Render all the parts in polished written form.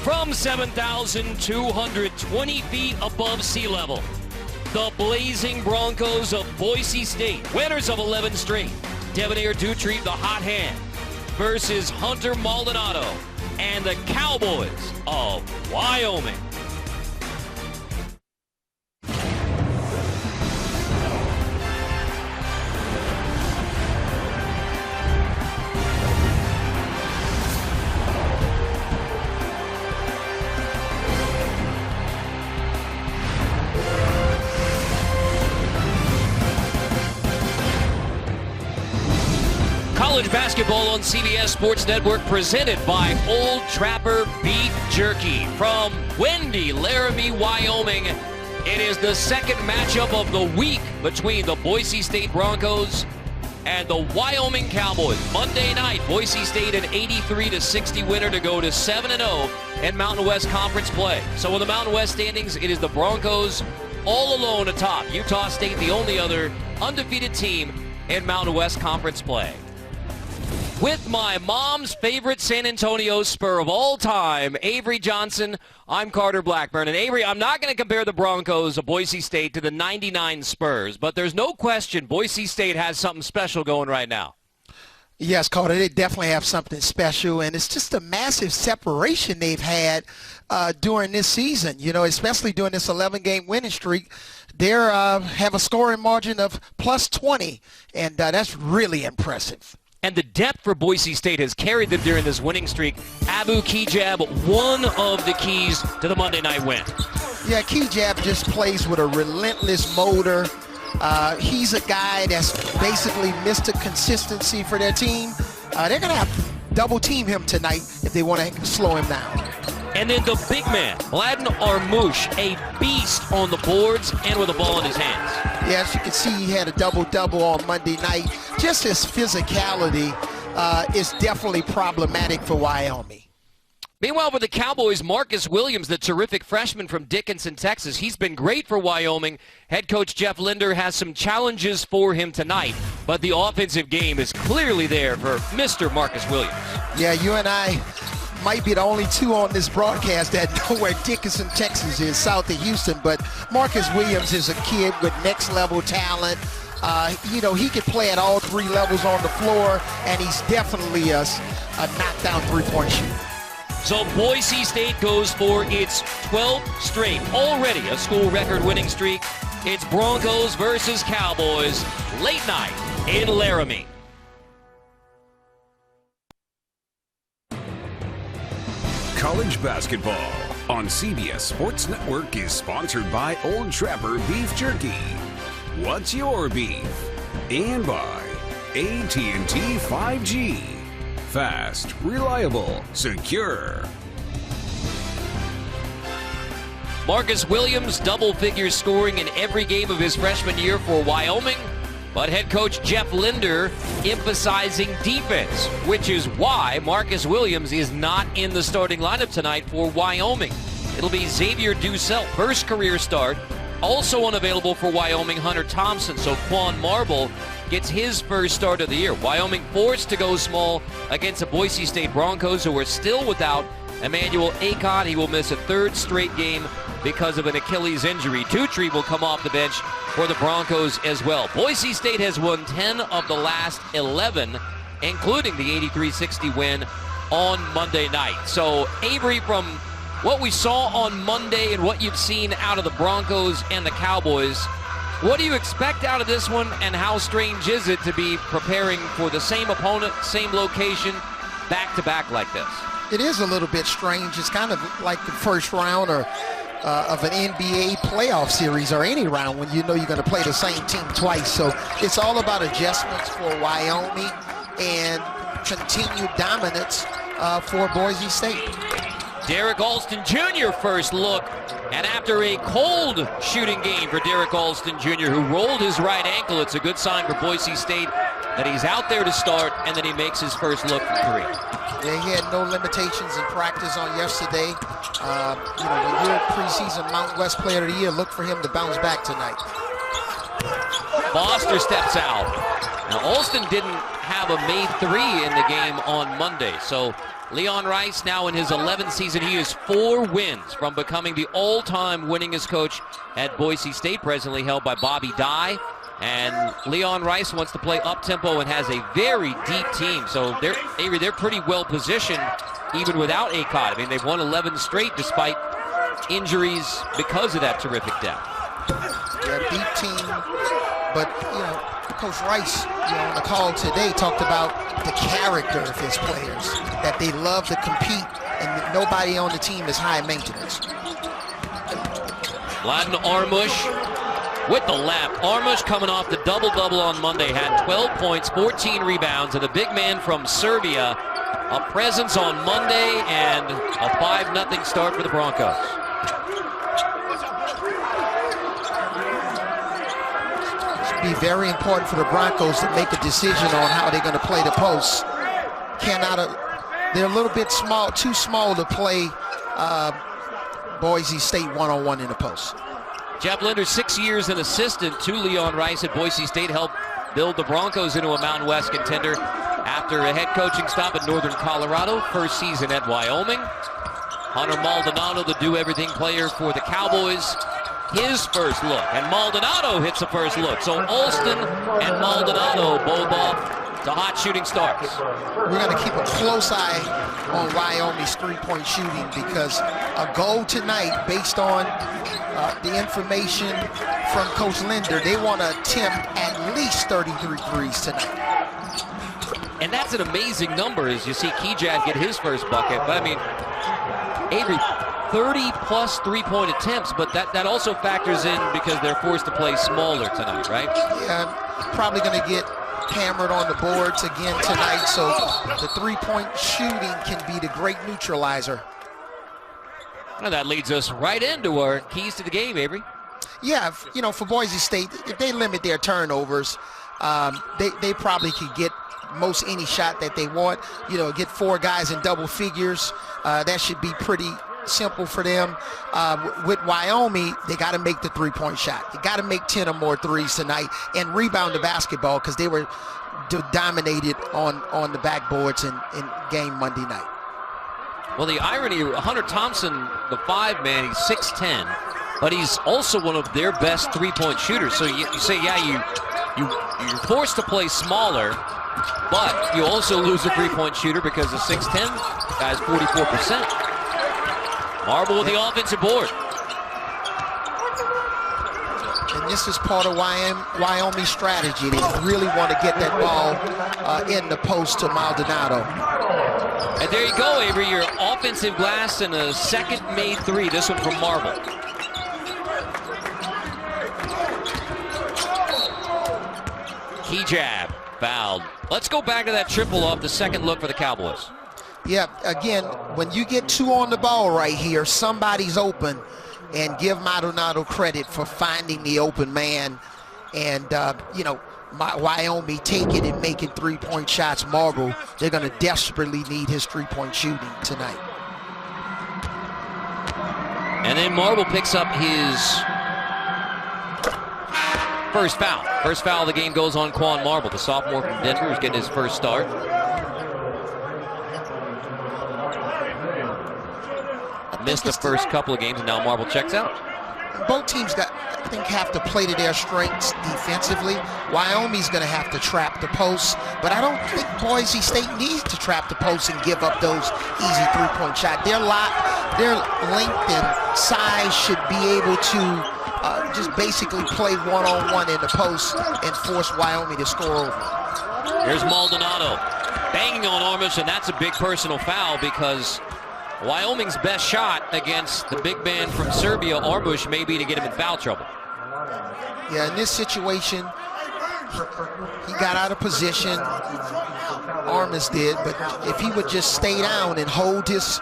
From 7,220 feet above sea level, the blazing Broncos of Boise State, winners of 11 straight, Devonaire Doutrive, the hot hand, versus Hunter Maldonado and the Cowboys of Wyoming. College basketball on CBS Sports Network, presented by Old Trapper Beef Jerky from windy Laramie, Wyoming. It is the second matchup of the week between the Boise State Broncos and the Wyoming Cowboys. Monday night, Boise State an 83-60 winner to go to 7-0 in Mountain West Conference play. So in the Mountain West standings, it is the Broncos all alone atop. Utah State, the only other undefeated team in Mountain West Conference play. With my mom's favorite San Antonio Spur of all time, Avery Johnson, I'm Carter Blackburn. And Avery, I'm not going to compare the Broncos of Boise State to the 99 Spurs, but there's no question Boise State has something special going right now. Yes, Carter, they definitely have something special, and it's just a massive separation they've had during this season, you know, especially during this 11-game winning streak. They have a scoring margin of plus 20, and that's really impressive. And the depth for Boise State has carried them during this winning streak. Abu Kigab, one of the keys to the Monday night win. Yeah, Kigab just plays with a relentless motor. He's a guy that's basically Mr. Consistency for their team. They're going to have to double team him tonight if they want to slow him down. And then the big man, Mladen Armouche, a beast on the boards and with a ball in his hands. Yeah, as you can see, he had a double-double on Monday night. Just his physicality is definitely problematic for Wyoming. Meanwhile, for the Cowboys, Marcus Williams, the terrific freshman from Dickinson, Texas, he's been great for Wyoming. Head coach Jeff Linder has some challenges for him tonight, but the offensive game is clearly there for Mr. Marcus Williams. Yeah, you and I might be the only two on this broadcast that know where Dickinson, Texas is, south of Houston, but Marcus Williams is a kid with next-level talent. You know, he can play at all three levels on the floor, and he's definitely a knockdown three-point shooter. So Boise State goes for its 12th straight, already a school record winning streak. It's Broncos versus Cowboys, late night in Laramie. College basketball on CBS Sports Network is sponsored by Old Trapper Beef Jerky. What's your beef? And by AT&T 5G. Fast, reliable, secure. Marcus Williams, double-figure scoring in every game of his freshman year for Wyoming. But head coach Jeff Linder emphasizing defense, which is why Marcus Williams is not in the starting lineup tonight for Wyoming. It'll be Xavier Ducell, first career start. Also unavailable for Wyoming, Hunter Thompson. So Quan Marble gets his first start of the year. Wyoming forced to go small against the Boise State Broncos, who are still without Emmanuel Akon. He will miss a third straight game because of an Achilles injury. Doutrive will come off the bench for the Broncos as well. Boise State has won 10 of the last 11, including the 83-60 win on Monday night. So, Avery, from what we saw on Monday and what you've seen out of the Broncos and the Cowboys, what do you expect out of this one, and how strange is it to be preparing for the same opponent, same location, back-to-back like this? It is a little bit strange. It's kind of like the first round or of an NBA playoff series, or any round when you know you're going to play the same team twice. So it's all about adjustments for Wyoming and continued dominance for Boise State. Derek Alston Jr. first look, and after a cold shooting game for Derek Alston Jr., who rolled his right ankle, it's a good sign for Boise State that he's out there to start, and then he makes his first look from three. Yeah, he had no limitations in practice on yesterday. You know, when you're a preseason Mountain West Player of the Year, look for him to bounce back tonight. Foster steps out. Now, Alston didn't have a made three in the game on Monday. So Leon Rice now in his 11th season. He has 4 wins from becoming the all-time winningest coach at Boise State, presently held by Bobby Dye. And Leon Rice wants to play up-tempo and has a very deep team. So they're pretty well positioned even without Acott. I mean, they've won 11 straight despite injuries because of that terrific depth. Yeah, deep team, but, Coach Rice, on the call today talked about the character of his players, that they love to compete and that nobody on the team is high maintenance. Laden Armush with the left. Armush coming off the double-double on Monday, had 12 points, 14 rebounds, and the big man from Serbia, a presence on Monday and a 5-0 start for the Broncos. Be very important for the Broncos to make a decision on how they're going to play the post. They're a little bit small, too small to play Boise State one-on-one in the post. Jeff Linder, 6 years an assistant to Leon Rice at Boise State, helped build the Broncos into a Mountain West contender after a head coaching stop at Northern Colorado, first season at Wyoming. Hunter Maldonado, the do-everything player for the Cowboys, his first look, and Maldonado hits the first look. So Alston and Maldonado both off to hot shooting starts. We're going to keep a close eye on Wyoming's three-point shooting because a goal tonight, based on the information from Coach Linder, they want to attempt at least 33 threes tonight. And that's an amazing number as you see Kijab get his first bucket. But I mean, Avery, 30-plus three-point attempts, but that also factors in because they're forced to play smaller tonight, right? Yeah, probably going to get hammered on the boards again tonight, so the three-point shooting can be the great neutralizer. Well, that leads us right into our keys to the game, Avery. Yeah, for Boise State, if they limit their turnovers, they probably could get most any shot that they want. Get 4 guys in double figures. That should be pretty simple for them. With Wyoming, they got to make the three-point shot. They got to make 10 or more threes tonight and rebound the basketball because they were dominated on the backboards in game Monday night. Well, the irony, Hunter Thompson, the 5-man, he's 6'10", but he's also one of their best three-point shooters. So you say, yeah, you're forced to play smaller, but you also lose a three-point shooter because the 6'10" guy's 44%. Marble with the offensive board. And this is part of Wyoming's strategy. They really want to get that ball in the post to Maldonado. And there you go, Avery, your offensive glass and a second made three. This one from Marble. Kijab fouled. Let's go back to that triple off the second look for the Cowboys. Yeah, again, when you get 2 on the ball right here, somebody's open, and give Maldonado credit for finding the open man. And, Wyoming take it and making three-point shots. Marble, they're going to desperately need his three-point shooting tonight. And then Marble picks up his first foul. First foul of the game goes on Quan Marble, the sophomore from Denver, who's getting his first start. Missed the first couple of games, and now Marble checks out. Both teams I think have to play to their strengths defensively. Wyoming's going to have to trap the post, but I don't think Boise State needs to trap the post and give up those easy three-point shots. Their length and size should be able to just basically play one-on-one in the post and force Wyoming to score over. Here's Maldonado banging on Armush, and that's a big personal foul because Wyoming's best shot against the big man from Serbia, Armush, may be to get him in foul trouble. Yeah, in this situation, he got out of position. Armush did, but if he would just stay down and hold his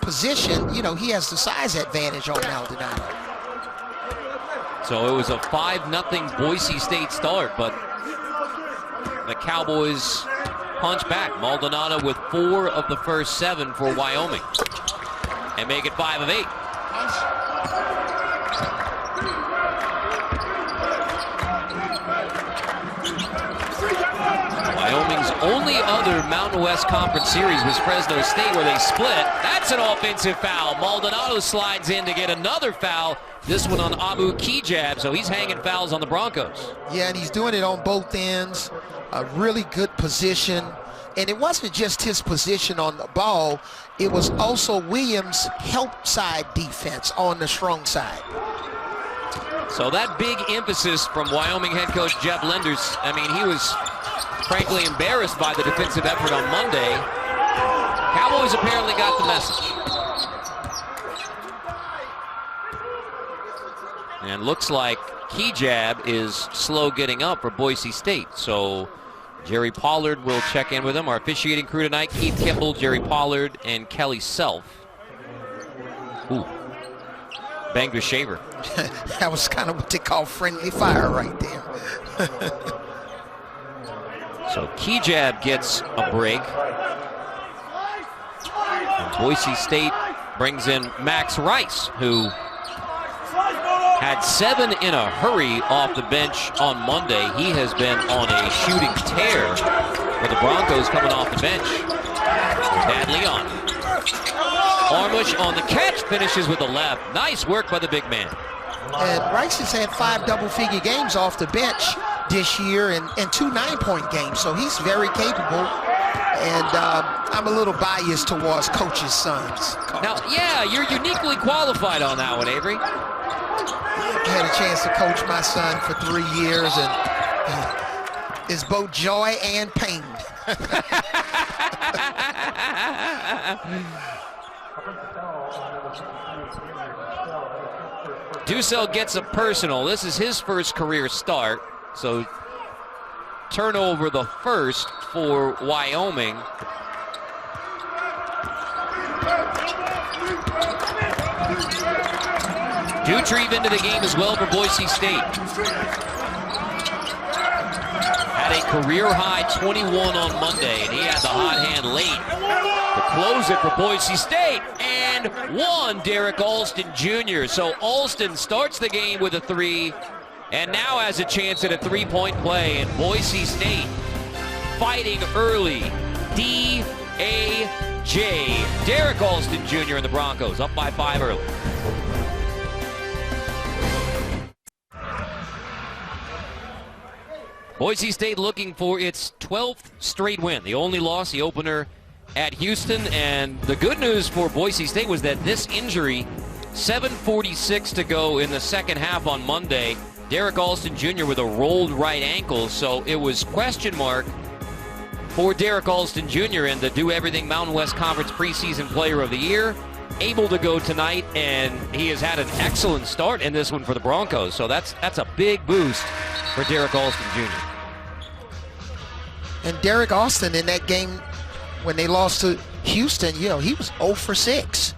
position, he has the size advantage on Maldonado. So it was a 5-0 Boise State start, but the Cowboys punch back. Maldonado with 4 of the first 7 for Wyoming and make it 5 of 8. only other Mountain West Conference series was Fresno State, where they split. That's an offensive foul. Maldonado slides in to get another foul. This one on Abu Kijab, so he's hanging fouls on the Broncos. Yeah, and he's doing it on both ends. A really good position. And it wasn't just his position on the ball. It was also Williams' help side defense on the strong side. So that big emphasis from Wyoming head coach Jeff Linders, I mean, he was frankly embarrassed by the defensive effort on Monday. Cowboys apparently got the message. And looks like Kijab is slow getting up for Boise State. So Jerry Pollard will check in with him. Our officiating crew tonight, Keith Kimball, Jerry Pollard, and Kelly Self. Ooh. Banged with shaver. That was kind of what they call friendly fire right there. So Kijab gets a break. And Boise State brings in Max Rice, who had 7 in a hurry off the bench on Monday. He has been on a shooting tear for the Broncos coming off the bench. Tad Leon. Armush on the catch, finishes with the left. Nice work by the big man. And Rice has had 5 double-figure games off the bench this year and 2 9-point games, so he's very capable. And I'm a little biased towards coaches' sons. Now, yeah, you're uniquely qualified on that one, Avery. I had a chance to coach my son for 3 years, and it's both joy and pain. Dussel gets a personal. This is his first career start, so turnover the first for Wyoming. Doutrive into the game as well for Boise State. Had a career-high 21 on Monday, and he had the hot hand late to close it for Boise State. And one, Derek Alston Jr. So Alston starts the game with a 3, and now has a chance at a 3-point play. And Boise State fighting early. D-A-J. Derek Alston Jr. and the Broncos up by 5 early. Boise State looking for its 12th straight win. The only loss, the opener at Houston. And the good news for Boise State was that this injury, 7:46 to go in the second half on Monday. Derek Alston Jr. with a rolled right ankle. So it was question mark for Derek Alston Jr. and the Do Everything Mountain West Conference preseason player of the year. Able to go tonight, and he has had an excellent start in this one for the Broncos. So that's a big boost for Derek Alston Jr. And Derek Alston in that game when they lost to Houston, he was 0 for 6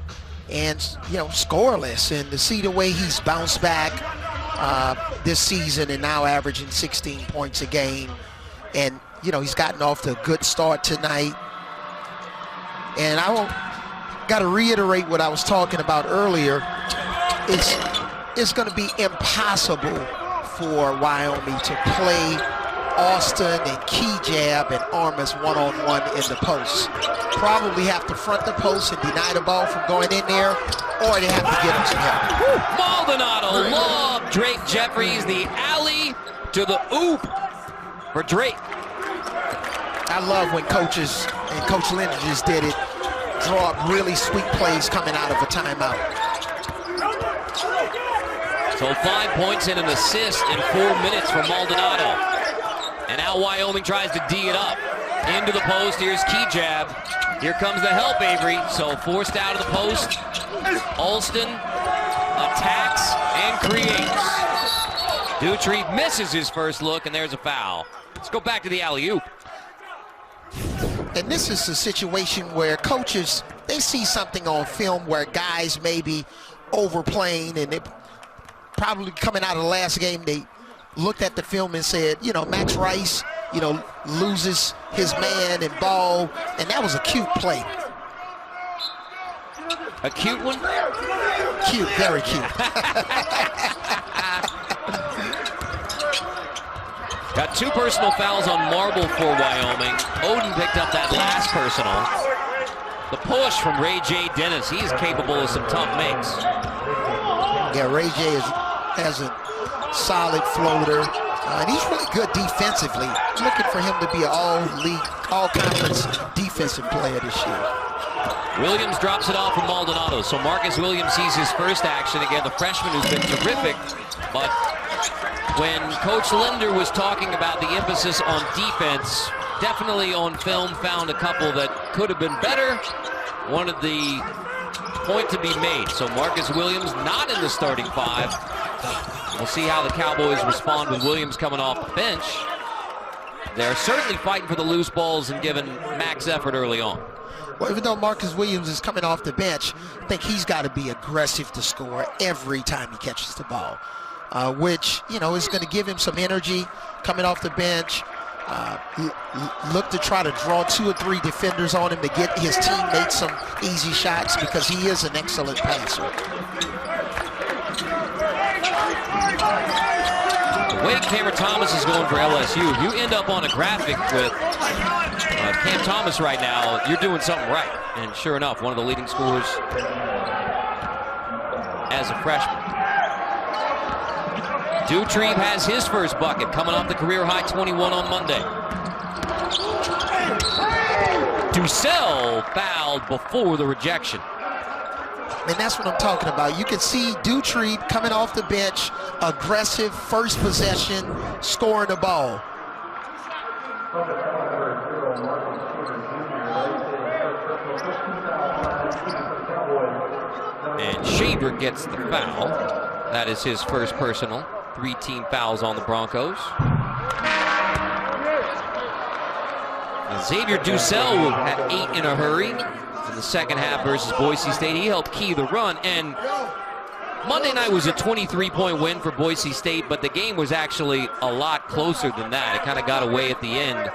and, scoreless. And to see the way he's bounced back this season and now averaging 16 points a game. And, he's gotten off to a good start tonight. And got to reiterate what I was talking about earlier. It's going to be impossible for Wyoming to play Austin and Kijab and Armus one-on-one in the post. Probably have to front the post and deny the ball from going in there, or they have to give him some help. Maldonado lob. Drake Jeffries, the alley to the oop for Drake. I love when coaches, and Coach Linder just did it, draw up really sweet plays coming out of a timeout. So 5 points and an assist in 4 minutes for Maldonado. And now Wyoming tries to D it up. Into the post, here's Kijab. Here comes the help, Avery. So forced out of the post. Alston attacks and creates. Doutrive misses his first look, and there's a foul. Let's go back to the alley-oop. And this is a situation where coaches, they see something on film where guys may be overplaying, and they probably coming out of the last game, they looked at the film and said, Max Rice, loses his man and ball, and that was a cute play. A cute one? Cute, very cute. Got 2 personal fouls on Marble for Wyoming. Oden picked up that last personal. The push from Ray J. Dennis. He's capable of some tough makes. Yeah, Ray J. has a solid floater. And he's really good defensively. Looking for him to be an all-league, all-conference defensive player this year. Williams drops it off from Maldonado. So Marcus Williams sees his first action. Again, the freshman who's been terrific. But when Coach Linder was talking about the emphasis on defense, definitely on film found a couple that could have been better. Wanted the point to be made. So Marcus Williams not in the starting 5. We'll see how the Cowboys respond with Williams coming off the bench. They're certainly fighting for the loose balls and giving max effort early on. Well, even though Marcus Williams is coming off the bench, I think he's got to be aggressive to score every time he catches the ball, which, you know, is going to give him some energy coming off the bench. Look to try to draw 2 or 3 defenders on him to get his teammates some easy shots because he is an excellent passer. The way Cameron Thomas is going for LSU, you end up on a graphic with Cam Thomas right now, you're doing something right. And sure enough, one of the leading scorers as a freshman. Doutrive has his first bucket coming off the career-high 21 on Monday. Doucelle fouled before the rejection. And that's what I'm talking about. You can see Doutrive coming off the bench, aggressive, first possession, scoring the ball. And Shaver gets the foul. That is his first personal. 3 team fouls on the Broncos. And Xavier Doucelle had 8 in a hurry in the second half versus Boise State. He helped key the run. And Monday night was a 23-point win for Boise State, but the game was actually a lot closer than that. It kind of got away at the end,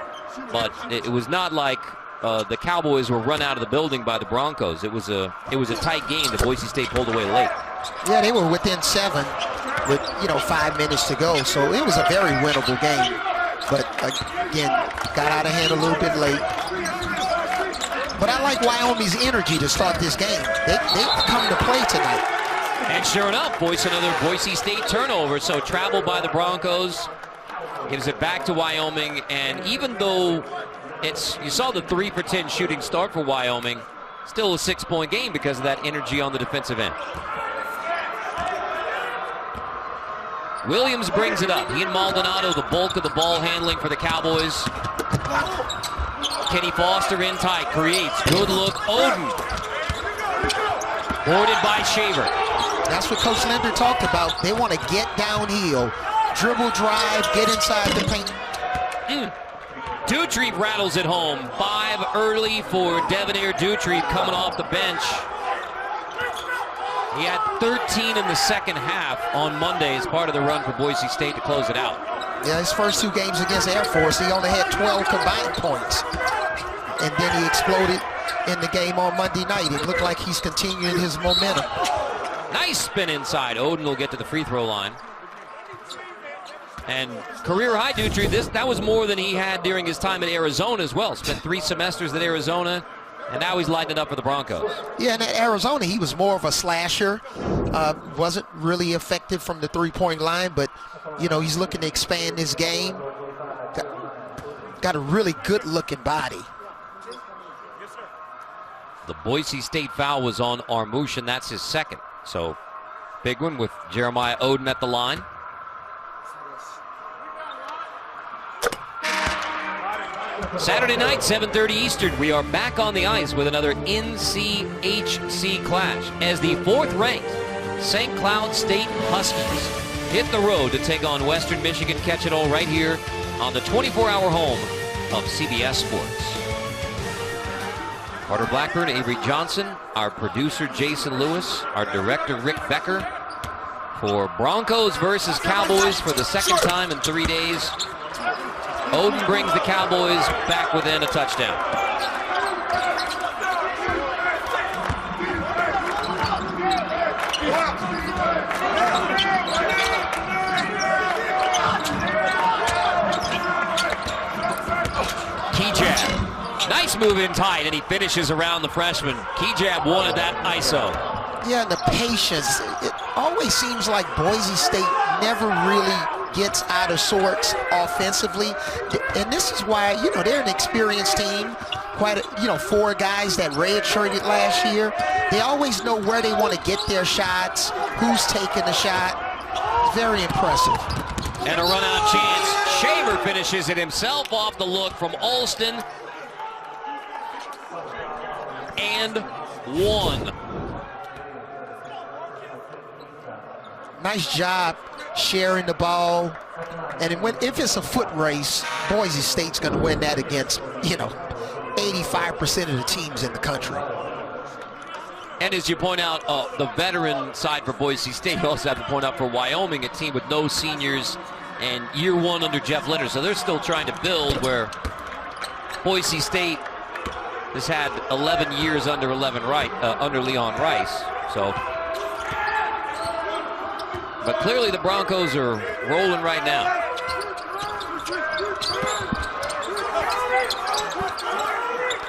but it was not like the Cowboys were run out of the building by the Broncos. It was a tight game that Boise State pulled away late. Yeah, they were within 7 with, 5 minutes to go, so it was a very winnable game. But again, got out of hand a little bit late. But I like Wyoming's energy to start this game. They come to play tonight. And sure enough, another Boise State turnover. So travel by the Broncos gives it back to Wyoming. And even though you saw the 3 for 10 shooting start for Wyoming, still a 6-point game because of that energy on the defensive end. Williams brings it up. He and Maldonado, the bulk of the ball handling for the Cowboys. Kenny Foster in tight, creates. Good look, Oden. Boarded by Shaver. That's what Coach Linder talked about. They want to get downhill, dribble, drive, get inside the paint. Doutrive rattles it home. 5 early for Devonaire Doutrive coming off the bench. He had 13 in the second half on Monday as part of the run for Boise State to close it out. Yeah, his first 2 games against Air Force, he only had 12 combined points. And then he exploded in the game on Monday night. It looked like he's continuing his momentum. Nice spin inside. Oden will get to the free throw line. And career high Doutrive, that was more than he had during his time at Arizona as well. Spent 3 semesters at Arizona, and now he's lighting it up for the Broncos. Yeah, and at Arizona, he was more of a slasher. Wasn't really effective from the 3-point line, but, he's looking to expand his game. Got a really good-looking body. The Boise State foul was on Armouche, and that's his second. So, big one with Jeremiah Oden at the line. Saturday night, 7:30 Eastern, we are back on the ice with another NCHC clash as the 4th-ranked St. Cloud State Huskies hit the road to take on Western Michigan. Catch it all right here on the 24-hour home of CBS Sports. Carter Blackburn, Avery Johnson, our producer Jason Lewis, our director Rick Becker for Broncos versus Cowboys for the second time in 3 days. Oden brings the Cowboys back within a touchdown. move in tight, and he finishes around the freshman. Kejab wanted that ISO. Yeah, and the patience. It always seems like Boise State never really gets out of sorts offensively. And this is why, you know, they're an experienced team. Quite, you know, 4 guys that redshirted last year. They always know where they want to get their shots, who's taking the shot. Very impressive. And a run-out chance. Shaver finishes it himself off the look from Alston. And 1. Nice job sharing the ball. And if it's a foot race, Boise State's going to win that against, you know, 85% of the teams in the country. And as you point out, the veteran side for Boise State, you also have to point out for Wyoming, a team with no seniors and year 1 under Jeff Linder. So they're still trying to build, where Boise State has had 11 years under under Leon Rice. So, but clearly the Broncos are rolling right now.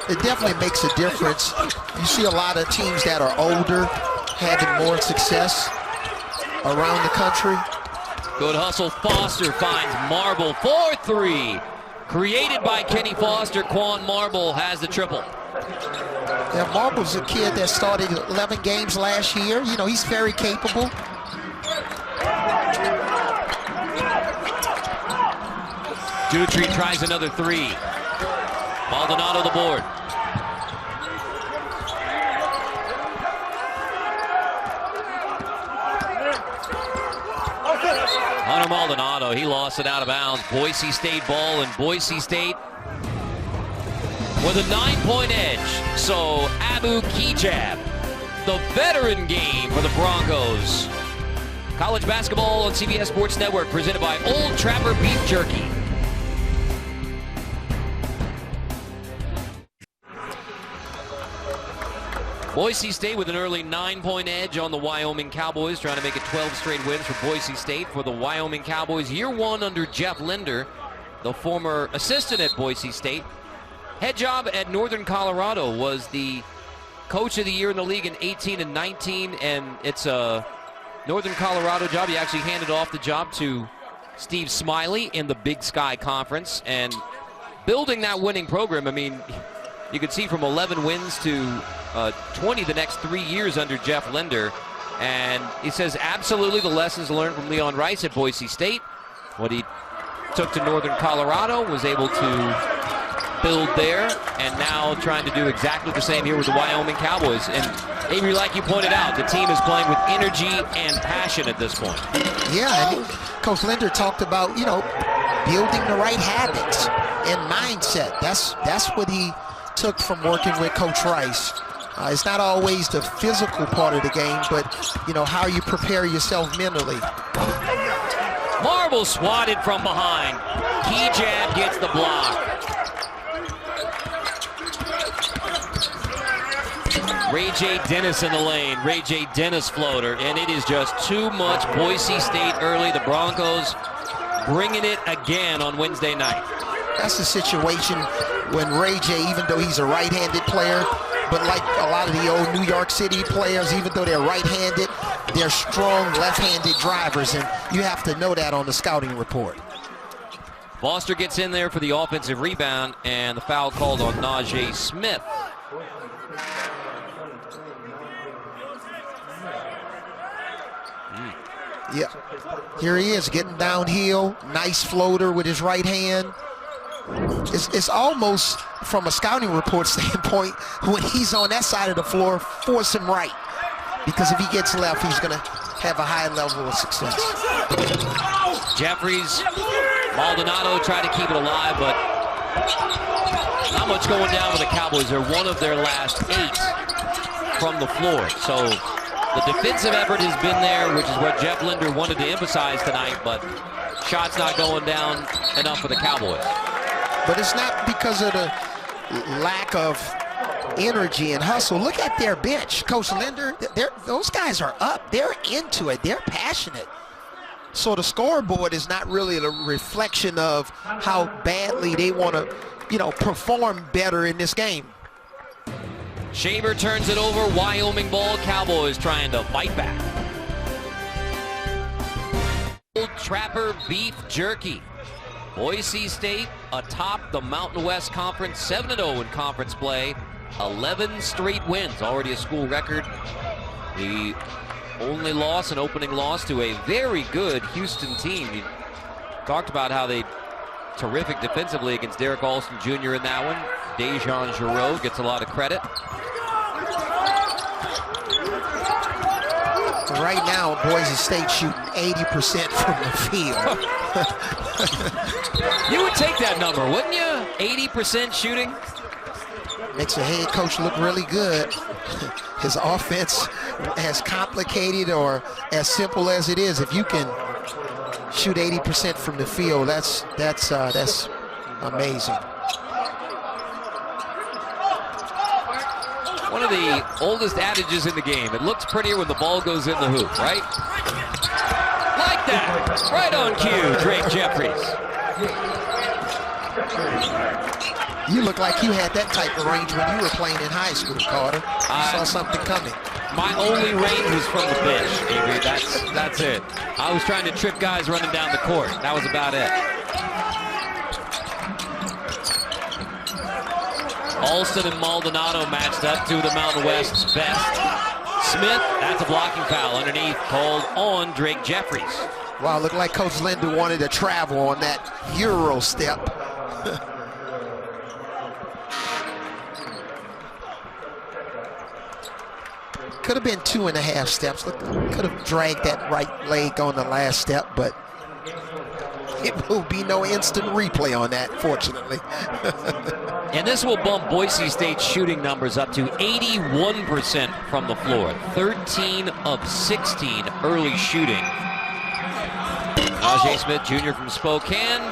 It definitely makes a difference. You see a lot of teams that are older having more success around the country. Good hustle. Foster finds Marble. 4-3. Created by Kenny Foster. Quan Marble has the triple. Yeah, Marble's a kid that started 11 games last year. You know, he's very capable. Doutrive tries another 3. Maldonado the board. Hunter Maldonado, he lost it out of bounds. Boise State ball, and Boise State with a 9-point edge. So Abu Kejab, the veteran game for the Broncos. College basketball on CBS Sports Network, presented by Old Trapper Beef Jerky. Boise State with an early 9-point edge on the Wyoming Cowboys, trying to make it 12 straight wins for Boise State. For the Wyoming Cowboys, year 1 under Jeff Linder, the former assistant at Boise State. Head job at Northern Colorado, was the coach of the year in the league in 18 and 19, and it's a Northern Colorado job. He actually handed off the job to Steve Smiley in the Big Sky Conference, and building that winning program. I mean, you could see from 11 wins to 20 the next 3 years under Jeff Linder. And he says absolutely the lessons learned from Leon Rice at Boise State. What he took to Northern Colorado, was able to build there, and now trying to do exactly the same here with the Wyoming Cowboys. And Avery, like you pointed out, the team is playing with energy and passion at this point. Yeah, and Coach Linder talked about, you know, building the right habits and mindset. That's what he took from working with Coach Rice. It's not always the physical part of the game, but, you know, how you prepare yourself mentally. Marble swatted from behind. Kejab gets the block. Ray J. Dennis in the lane. Ray J. Dennis floater, and it is just too much Boise State early. The Broncos bringing it again on Wednesday night. That's a situation when Ray J., even though he's a right-handed player, but like a lot of the old New York City players, even though they're right-handed, they're strong left-handed drivers, and you have to know that on the scouting report. Foster gets in there for the offensive rebound, and the foul called on Najee Smith. Yeah, here he is getting downhill. Nice floater with his right hand. It's almost, from a scouting report standpoint, when he's on that side of the floor, force him right. Because if he gets left, he's going to have a high level of success. Jeffries, Maldonado tried to keep it alive, but not much going down with the Cowboys. They're one of their last 8 from the floor. So the defensive effort has been there, which is what Jeff Linder wanted to emphasize tonight, but shots not going down enough for the Cowboys. But it's not because of the lack of energy and hustle. Look at their bench. Coach Linder, those guys are up. They're into it. They're passionate. So the scoreboard is not really a reflection of how badly they want to perform better in this game. Shaver turns it over. Wyoming ball. Cowboys trying to fight back. Trapper beef jerky. Boise State atop the Mountain West Conference, 7-0 in conference play. 11 straight wins, already a school record. The only loss, an opening loss to a very good Houston team. You talked about how they terrific defensively against Derek Alston Jr. in that one. Dejan Giroux gets a lot of credit. Right now, Boise State shooting 80% from the field. You would take that number, wouldn't you? 80% shooting? Makes the head coach look really good. His offense, as complicated or as simple as it is, if you can shoot 80% from the field, that's amazing. One of the oldest adages in the game. It looks prettier when the ball goes in the hoop, right? Like that. Right on cue, Drake Jeffries. You look like you had that type of range when you were playing in high school, Carter. You saw something coming. My only range was from the bench, Avery. That's it. I was trying to trip guys running down the court. That was about it. Alston and Maldonado matched up, two of the Mountain West's best. Smith, that's a blocking foul underneath, called on Drake Jeffries. Wow, looked like Coach Linder wanted to travel on that Euro step. Could have been 2.5 steps. Could have dragged that right leg on the last step, but it will be no instant replay on that, fortunately. And this will bump Boise State's shooting numbers up to 81% from the floor. 13 of 16 early shooting. Ajay Smith Jr. from Spokane,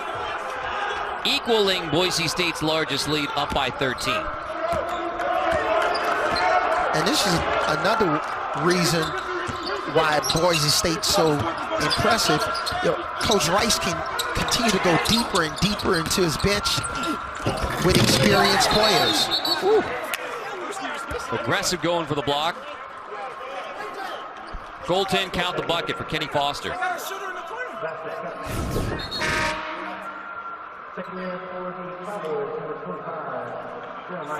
equaling Boise State's largest lead, up by 13. And this is another reason why Boise State's so impressive. Coach Rice can continue to go deeper and deeper into his bench with experienced players. Woo. Aggressive going for the block. Goaltend count the bucket for Kenny Foster.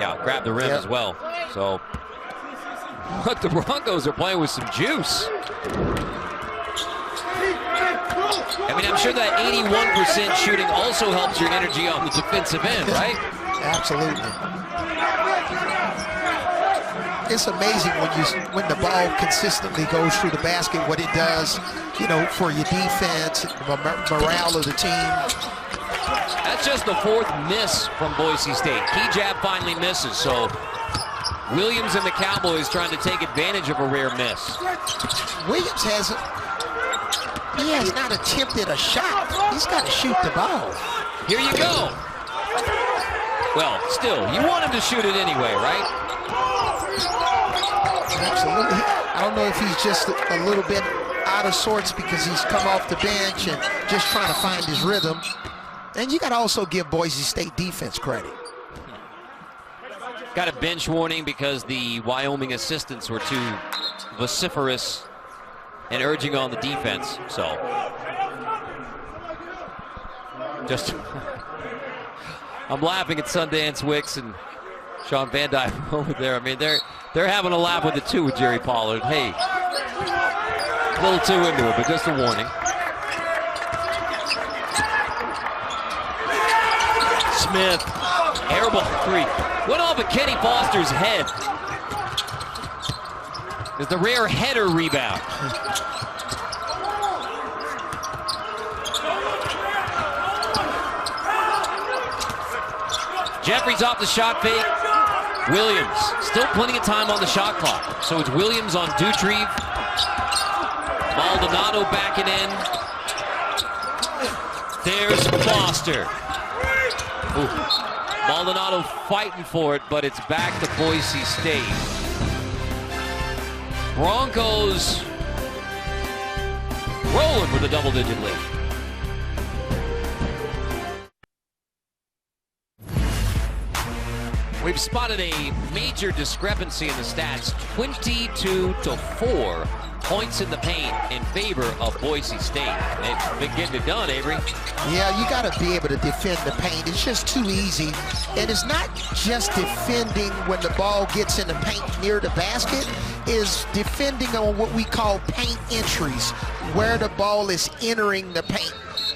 Yeah, grab the rim as well. So, but the Broncos are playing with some juice. I mean, I'm sure that 81% shooting also helps your energy on the defensive end, right? Absolutely. It's amazing when the ball consistently goes through the basket, what it does, for your defense, morale of the team. That's just the fourth miss from Boise State. Key jab finally misses, so Williams and the Cowboys trying to take advantage of a rare miss. Williams has not attempted a shot. He's got to shoot the ball. Here you go. Well, still, you want him to shoot it anyway, right? Absolutely. I don't know if he's just a little bit out of sorts because he's come off the bench and just trying to find his rhythm. And you got to also give Boise State defense credit. Got a bench warning because the Wyoming assistants were too vociferous and urging on the defense. So, just I'm laughing at Sundance Wicks and Sean Van Dyke over there. I mean, they're having a laugh with it too with Jerry Pollard. Hey, a little too into it, but just a warning. Smith, airball three. Went off of Kenny Foster's head. There's the rare header rebound. Jeffries off the shot fake. Williams, still plenty of time on the shot clock. So it's Williams on Doutrive. Maldonado backing in. There's Foster. Ooh. Maldonado fighting for it, but it's back to Boise State. Broncos rolling with a double-digit lead. We've spotted a major discrepancy in the stats, 22-4 points in the paint in favor of Boise State. They've been getting it done, Avery. Yeah, you got to be able to defend the paint. It's just too easy. And it's not just defending when the ball gets in the paint near the basket. Is defending on what we call paint entries, where the ball is entering the paint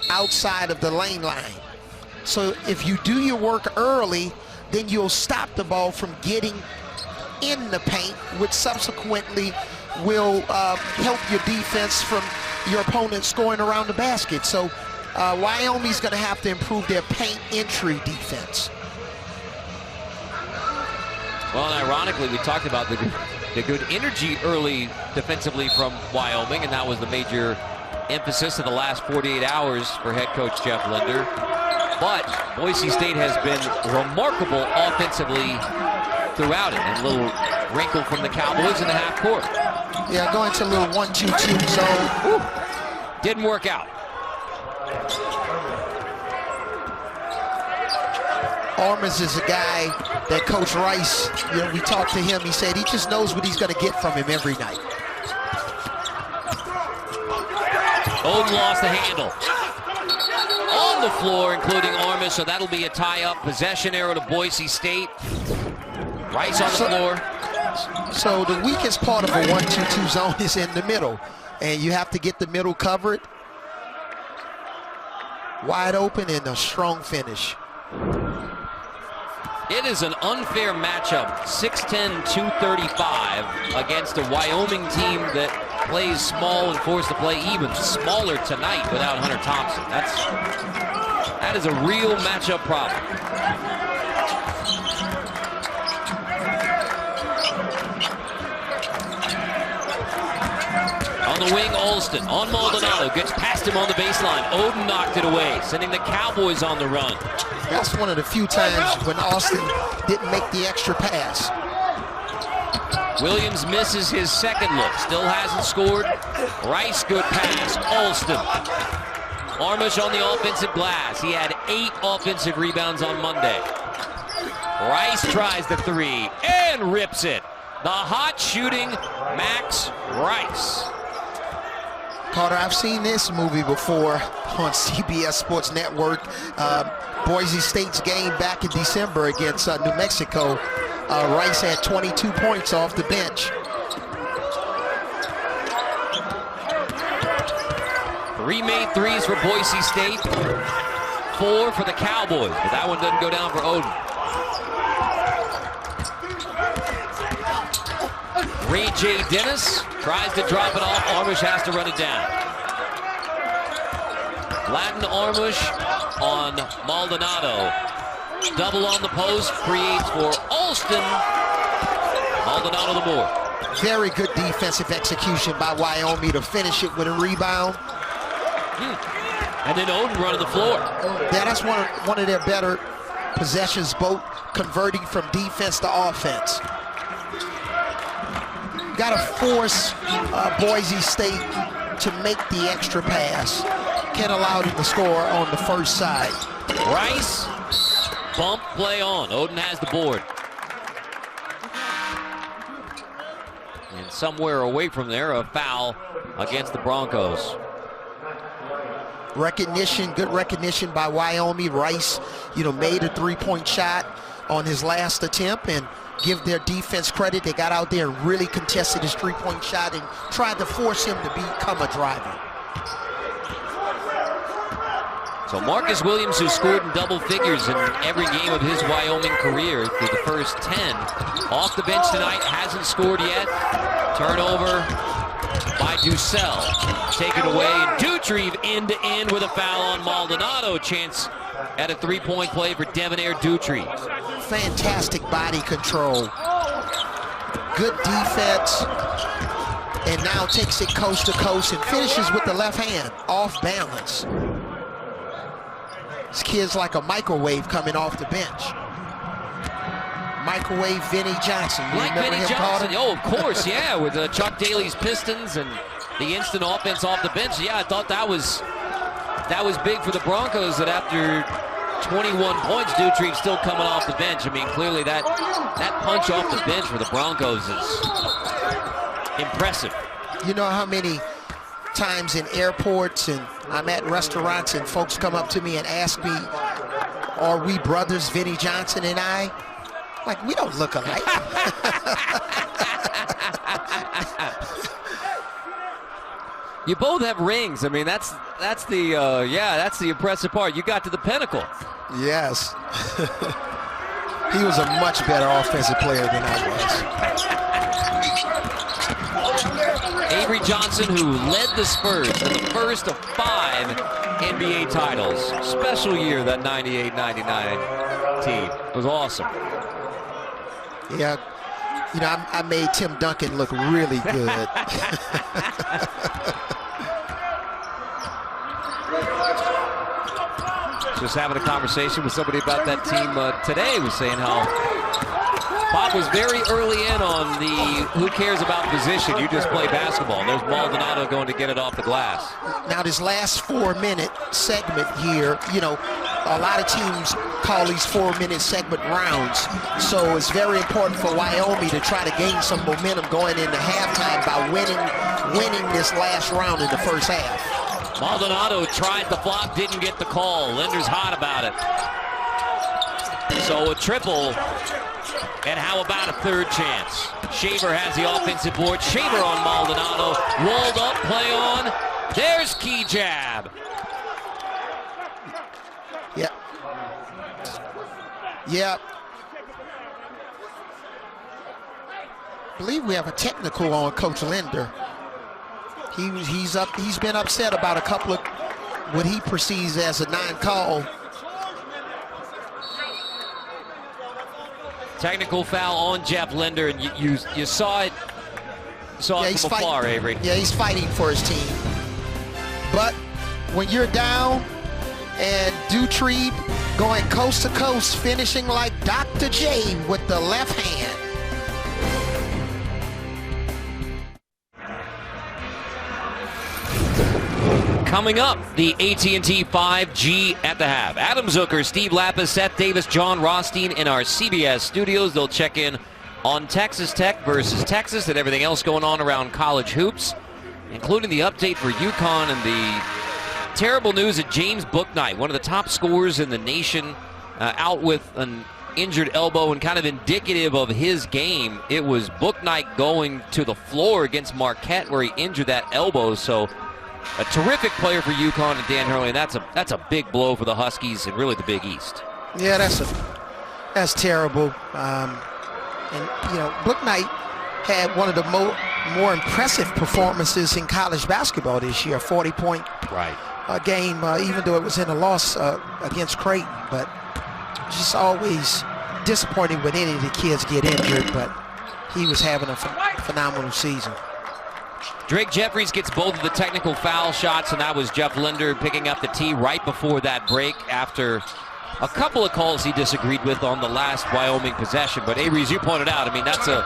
outside of the lane line. So if you do your work early, then you'll stop the ball from getting in the paint, which subsequently will help your defense from your opponent scoring around the basket. So Wyoming's going to have to improve their paint entry defense. Well, and ironically, we talked about the good energy early defensively from Wyoming, and that was the major emphasis of the last 48 hours for head coach Jeff Linder. But Boise State has been remarkable offensively throughout it. And a little wrinkle from the Cowboys in the half court. Yeah, going to a little 1-2-2 zone. Whew. Didn't work out. Armas is a guy that Coach Rice, we talked to him, he said he just knows what he's going to get from him every night. Oden lost the handle. On the floor, including Armas, so that'll be a tie-up possession arrow to Boise State. Rice on the floor. So the weakest part of a 1-2-2 zone is in the middle, and you have to get the middle covered. Wide open and a strong finish. It is an unfair matchup, 6'10", 235, against a Wyoming team that plays small and forced to play even smaller tonight without Hunter Thompson. That is a real matchup problem. On the wing, Alston on Maldonado, gets past him on the baseline. Oden knocked it away, sending the Cowboys on the run. That's one of the few times when Austin didn't make the extra pass. Williams misses his second look, still hasn't scored. Rice, good pass, Alston. Armish on the offensive glass. He had 8 offensive rebounds on Monday. Rice tries the 3 and rips it. The hot shooting Max Rice. Carter, I've seen this movie before on CBS Sports Network. Boise State's game back in December against New Mexico. Rice had 22 points off the bench. 3 made threes for Boise State. 4 for the Cowboys, but that one doesn't go down for Oden. Ray J. Dennis tries to drop it off. Armush has to run it down. Latin Armush on Maldonado. Double on the post, creates for Alston. Maldonado the board. Very good defensive execution by Wyoming to finish it with a rebound. And then Oden running the floor. Yeah, that's one of their better possessions, both converting from defense to offense. Got to force Boise State to make the extra pass. Can't allow them to score on the first side. Rice, bump play on. Oden has the board. And somewhere away from there, a foul against the Broncos. Recognition, good recognition by Wyoming. Rice, made a 3-point shot on his last attempt, and give their defense credit. They got out there and really contested his 3-point shot and tried to force him to become a driver. So Marcus Williams, who scored in double figures in every game of his Wyoming career through the first 10, off the bench tonight, hasn't scored yet. Turnover by Dussel. Taken away, and Doutrive end-to-end with a foul on Maldonado. Chance at a 3-point play for Devonaire Doutrive. Fantastic body control. Good defense. And now takes it coast to coast and finishes with the left hand, off balance. This kid's like a microwave coming off the bench. Microwave Vinnie Johnson. You like Vinnie Johnson. Oh, of course, yeah, with Chuck Daly's Pistons and the instant offense off the bench. Yeah, I thought that was big for the Broncos, that after 21 points. Doutrive still coming off the bench. I mean, clearly that punch off the bench for the Broncos is impressive. You know how many times in airports and I'm at restaurants and folks come up to me and ask me, are we brothers, Vinnie Johnson and I? Like, we don't look alike. You both have rings. I mean, that's the impressive part. You got to the pinnacle. Yes. He was a much better offensive player than I was. Avery Johnson, who led the Spurs to the first of 5 NBA titles. Special year, that 98-99 team. It was awesome. Yeah. You know, I made Tim Duncan look really good. Just having a conversation with somebody about that team today, was saying how Bob was very early in on the who cares about position, you just play basketball. There's Maldonado going to get it off the glass. Now this last 4-minute segment here, you know, a lot of teams call these 4-minute segment rounds, so it's very important for Wyoming to try to gain some momentum going into halftime by winning this last round in the first half. Maldonado tried the block, didn't get the call. Linder's hot about it. So a triple, and how about a third chance? Shaver has the offensive board. Shaver on Maldonado, rolled up, play on. There's key jab. Yeah. Yeah. I believe we have a technical on Coach Linder. He's been upset about a couple of what he perceives as a non-call. Technical foul on Jeff Linder, and you saw it. From afar, Avery. Yeah, he's fighting for his team. But when you're down and Doutrive going coast to coast, finishing like Dr. J with the left hand. Coming up, the AT&T 5G at the half. Adam Zucker, Steve Lapis, Seth Davis, John Rothstein in our CBS studios. They'll check in on Texas Tech versus Texas and everything else going on around college hoops, including the update for UConn and the terrible news that James Bouknight, one of the top scorers in the nation, out with an injured elbow and kind of indicative of his game. It was Bouknight going to the floor against Marquette where he injured that elbow. So a terrific player for UConn and Dan Hurley, and that's a big blow for the Huskies and really the Big East. Yeah, that's terrible. And you know, Bouknight had one of the more impressive performances in college basketball this year. 40-point game, even though it was in a loss against Creighton. But just always disappointing when any of the kids get injured. But he was having a phenomenal season. Drake Jeffries gets both of the technical foul shots, and that was Jeff Linder picking up the tee right before that break after a couple of calls he disagreed with on the last Wyoming possession. But Avery, as you pointed out, I mean, that's a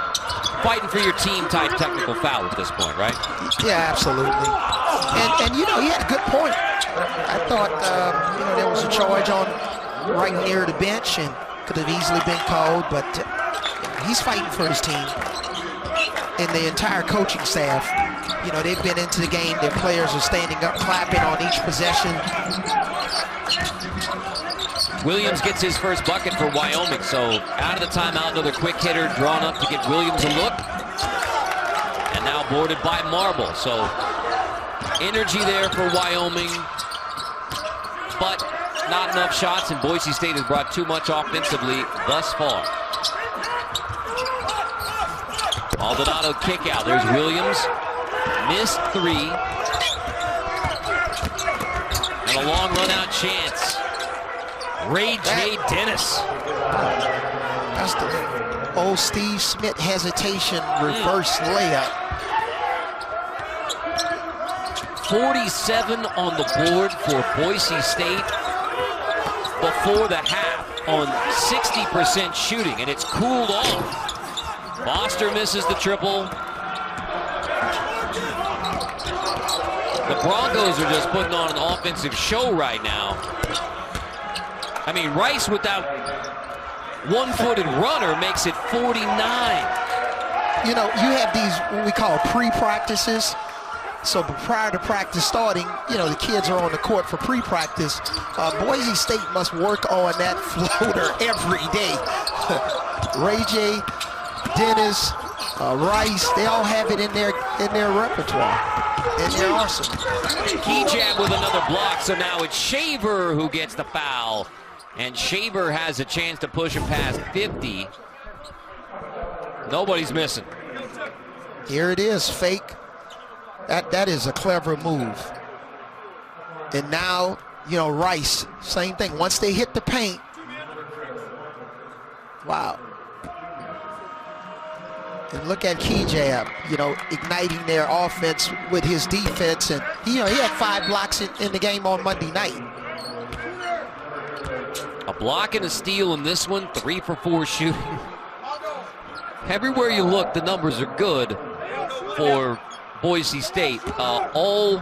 fighting for your team type technical foul at this point, right? Yeah, absolutely. And you know, he had a good point. I thought, you know, there was a charge on right near the bench and could have easily been called, but he's fighting for his team. And the entire coaching staff, you know, they've been into the game. Their players are standing up, clapping on each possession. Williams gets his first bucket for Wyoming, so out of the timeout, another quick hitter drawn up to give Williams a look. And now boarded by Marble, so energy there for Wyoming, but not enough shots, and Boise State has brought too much offensively thus far. Maldonado kick out. There's Williams. Missed three. And a long run out chance. Ray J. Dennis. That's the old Steve Smith hesitation reverse layup. 47 on the board for Boise State before the half on 60% shooting, and it's cooled off. Foster misses the triple. The Broncos are just putting on an offensive show right now. I mean, Rice with that one-footed runner makes it 49. You know, you have these what we call pre-practices. So prior to practice starting, you know, the kids are on the court for pre-practice. Boise State must work on that floater every day. Ray J, Dennis, Rice, they all have it in their repertoire, in their arsenal. Key jab with another block, so now it's Shaver who gets the foul. And Shaver has a chance to push him past 50. Nobody's missing. Here it is, fake. That is a clever move. And now, you know, Rice, same thing. Once they hit the paint, wow. And look at Key Jab, you know, igniting their offense with his defense. And, you know, he had 5 blocks in the game on Monday night. A block and a steal in this one, 3 for 4 shooting. Everywhere you look, the numbers are good for Boise State. All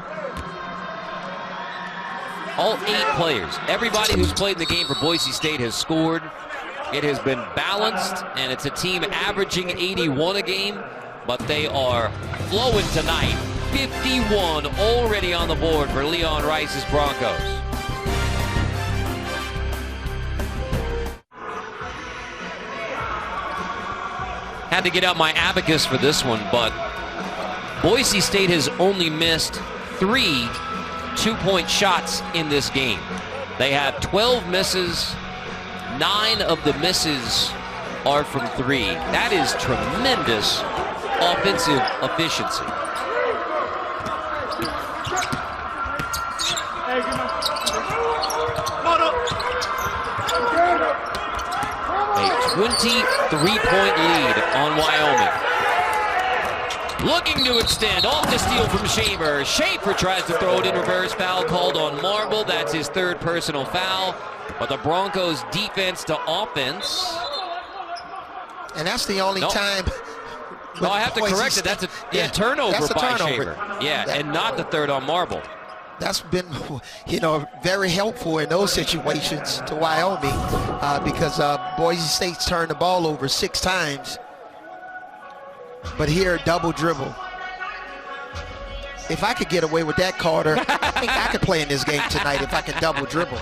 8 players, everybody who's played in the game for Boise State has scored. It has been balanced, and it's a team averaging 81 a game, but they are flowing tonight. 51 already on the board for Leon Rice's Broncos. Had to get out my abacus for this one, but Boise State has only missed 3 two-point shots in this game. They have 12 misses. 9 of the misses are from 3. That is tremendous offensive efficiency. A 23-point lead on Wyoming. Looking to extend, off the steal from Shaver. Schaefer tries to throw it in reverse, foul called on Marble. That's his 3rd personal foul. But the Broncos defense to offense. And that's the only time. No, I have to correct it. That's a turnover by Shaver. Yeah, and not the 3rd on Marble. That's been, you know, very helpful in those situations to Wyoming because Boise State's turned the ball over 6 times. But here, double dribble. If I could get away with that, Carter, I think I could play in this game tonight if I could double dribble.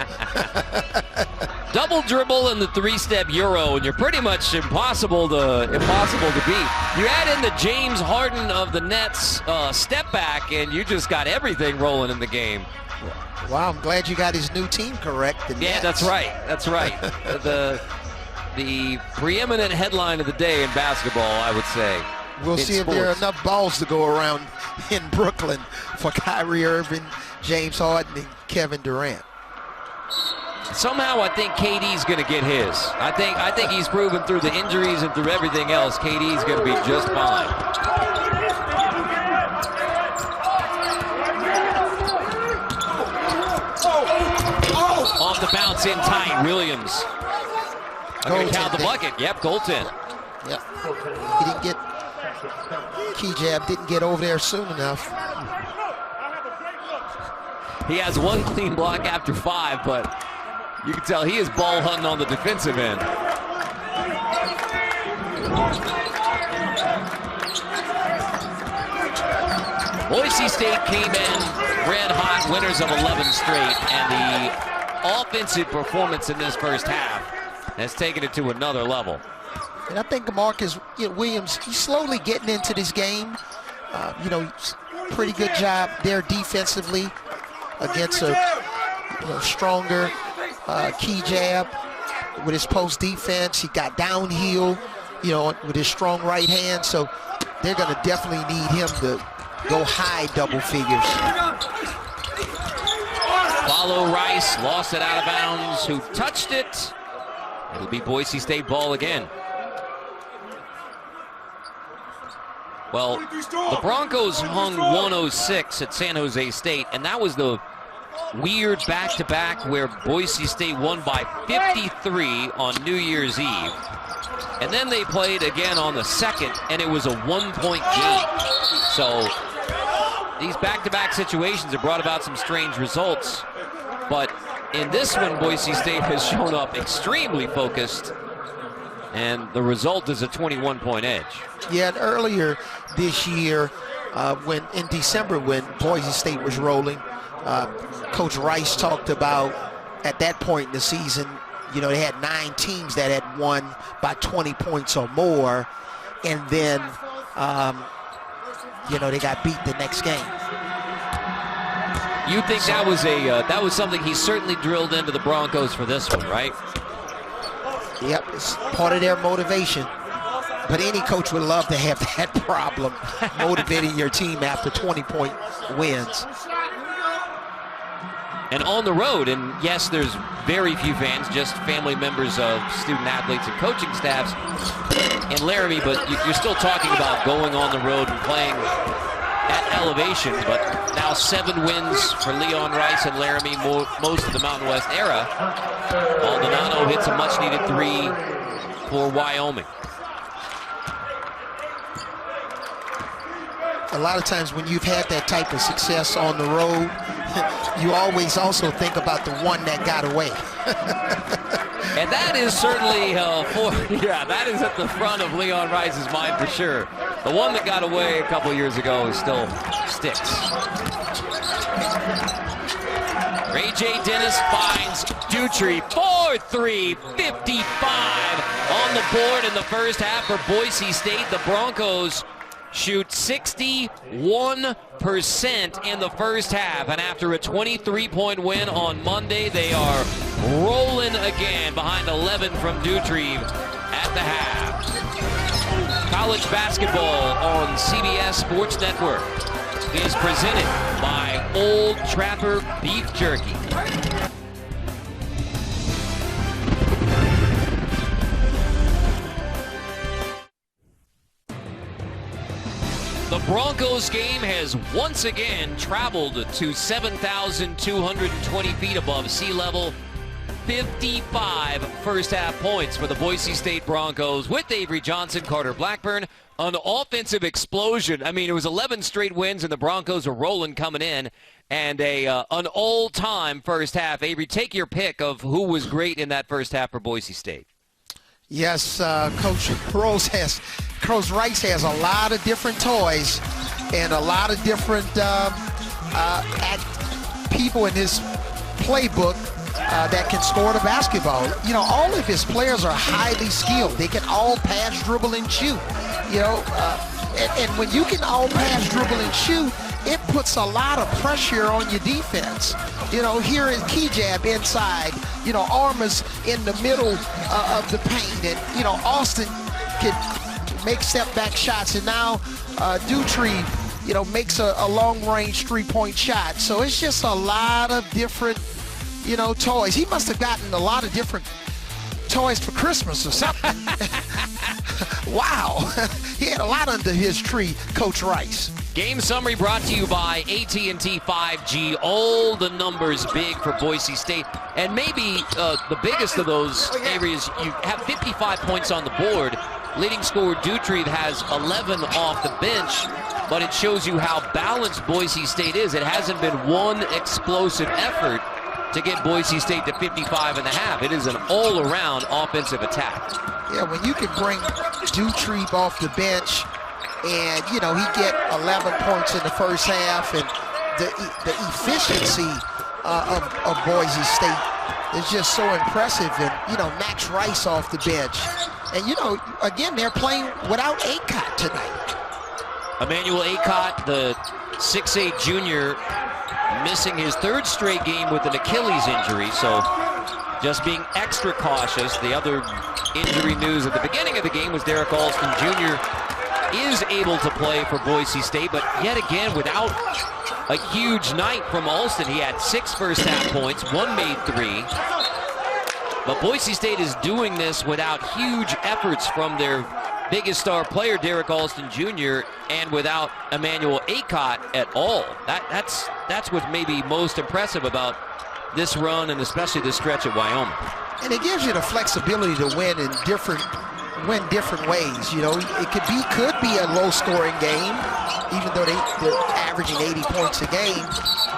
Double dribble and the 3-step Euro, and you're pretty much impossible to beat. You add in the James Harden of the Nets step back, and you just got everything rolling in the game. Wow, I'm glad you got his new team correct. Yeah, that's right. That's right. the preeminent headline of the day in basketball, I would say. We'll see if there are enough balls to go around in Brooklyn for Kyrie Irving, James Harden, and Kevin Durant. Somehow I think KD's going to get his. I think he's proven through the injuries and through everything else, KD's going to be just fine. Off the bounce in tight, Williams. I'm going to count the bucket. Yep, goaltend. Yep. He didn't get, Key Jab didn't get over there soon enough. He has 1 clean block after 5, but you can tell he is ball hunting on the defensive end. Boise State came in red hot, winners of 11 straight, and the offensive performance in this first half has taken it to another level. And I think Marcus Williams, he's slowly getting into this game. You know, pretty good job there defensively against a stronger Key Jab with his post defense. He got downhill, with his strong right hand. So they're going to definitely need him to go high double figures. Follow Rice, lost it out of bounds. Who touched it? It'll be Boise State ball again. Well, the Broncos hung 106 at San Jose State, and that was the weird back-to-back where Boise State won by 53 on New Year's Eve. And then they played again on the 2nd, and it was a 1-point game. So these back-to-back situations have brought about some strange results. But in this one, Boise State has shown up extremely focused, and the result is a 21-point edge. Yeah, and earlier this year, in December when Boise State was rolling, Coach Rice talked about at that point in the season, they had 9 teams that had won by 20 points or more, and then, they got beat the next game. You think that was something he certainly drilled into the Broncos for this one, right? Yep, it's part of their motivation. But any coach would love to have that problem, motivating your team after 20-point wins. And on the road, and yes, there's very few fans, just family members of student athletes and coaching staffs in Laramie, but you're still talking about going on the road and playing at elevation. But now 7 wins for Leon Rice and Laramie, most of the Mountain West era. Maldonado hits a much-needed 3 for Wyoming. A lot of times when you've had that type of success on the road, you always also think about the one that got away. And that is certainly, that is at the front of Leon Rice's mind for sure. The one that got away a couple years ago still sticks. Ray J. Dennis finds Doutrive, 4-3, 55 on the board in the first half for Boise State. The Broncos shoot 61% in the first half, and after a 23-point win on Monday, they are rolling again behind 11 from Doutrive at the half. College basketball on CBS Sports Network is presented by Old Trapper Beef Jerky. The Broncos game has once again traveled to 7,220 feet above sea level. 55 first-half points for the Boise State Broncos with Avery Johnson, Carter Blackburn. An offensive explosion. I mean, it was 11 straight wins, and the Broncos are rolling coming in. And an all-time first half. Avery, take your pick of who was great in that first half for Boise State. Yes, Coach Rice has a lot of different toys and a lot of different people in his playbook that can score the basketball. All of his players are highly skilled. They can all pass, dribble, and shoot. And when you can all pass, dribble, and shoot, it puts a lot of pressure on your defense. Here is Kejab inside, Armas in the middle of the paint, and, Austin can make step-back shots, and now Doutrive, makes a long-range 3-point shot. So it's just a lot of different, toys. He must have gotten a lot of different toys for Christmas or something. Wow. He had a lot under his tree, Coach Rice. Game summary brought to you by AT&T 5G. All the numbers big for Boise State. And maybe the biggest of those, Avery, is you have 55 points on the board. Leading scorer Doutrive has 11 off the bench, but it shows you how balanced Boise State is. It hasn't been one explosive effort to get Boise State to 55 and a half. It is an all-around offensive attack. Yeah, when you can bring Doutrive off the bench and, he get 11 points in the first half, and the efficiency of Boise State is just so impressive. And, Max Rice off the bench. And, again, they're playing without Acott tonight. Emmanuel Acott, the 6'8 junior, missing his 3rd straight game with an Achilles injury, so just being extra cautious. The other injury news at the beginning of the game was Derek Alston Jr. is able to play for Boise State, but yet again without a huge night from Alston. He had 6 first-half points, 1 made 3. But Boise State is doing this without huge efforts from their biggest star player, Derek Alston Jr., and without Emmanuel Acott at all. That's what's maybe most impressive about this run, and especially this stretch at Wyoming. And it gives you the flexibility to win different ways. It could be a low-scoring game, even though they're averaging 80 points a game.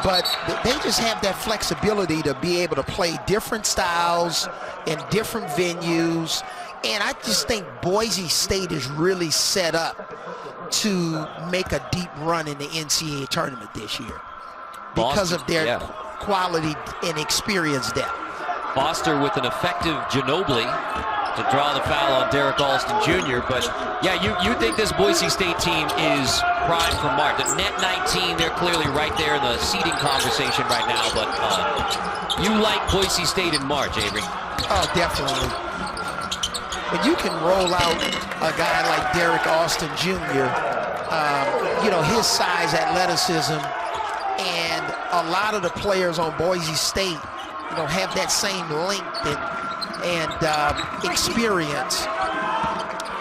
But they just have that flexibility to be able to play different styles in different venues. And I just think Boise State is really set up to make a deep run in the NCAA tournament this year because of their quality and experience depth. Foster with an effective Ginobili to draw the foul on Derek Alston Jr. But yeah, you think this Boise State team is primed for March. The net 19, they're clearly right there in the seeding conversation right now. But you like Boise State in March, Avery? Oh, definitely. When you can roll out a guy like Derek Alston Jr., you know, his size, athleticism, and a lot of the players on Boise State, you know, have that same length and experience.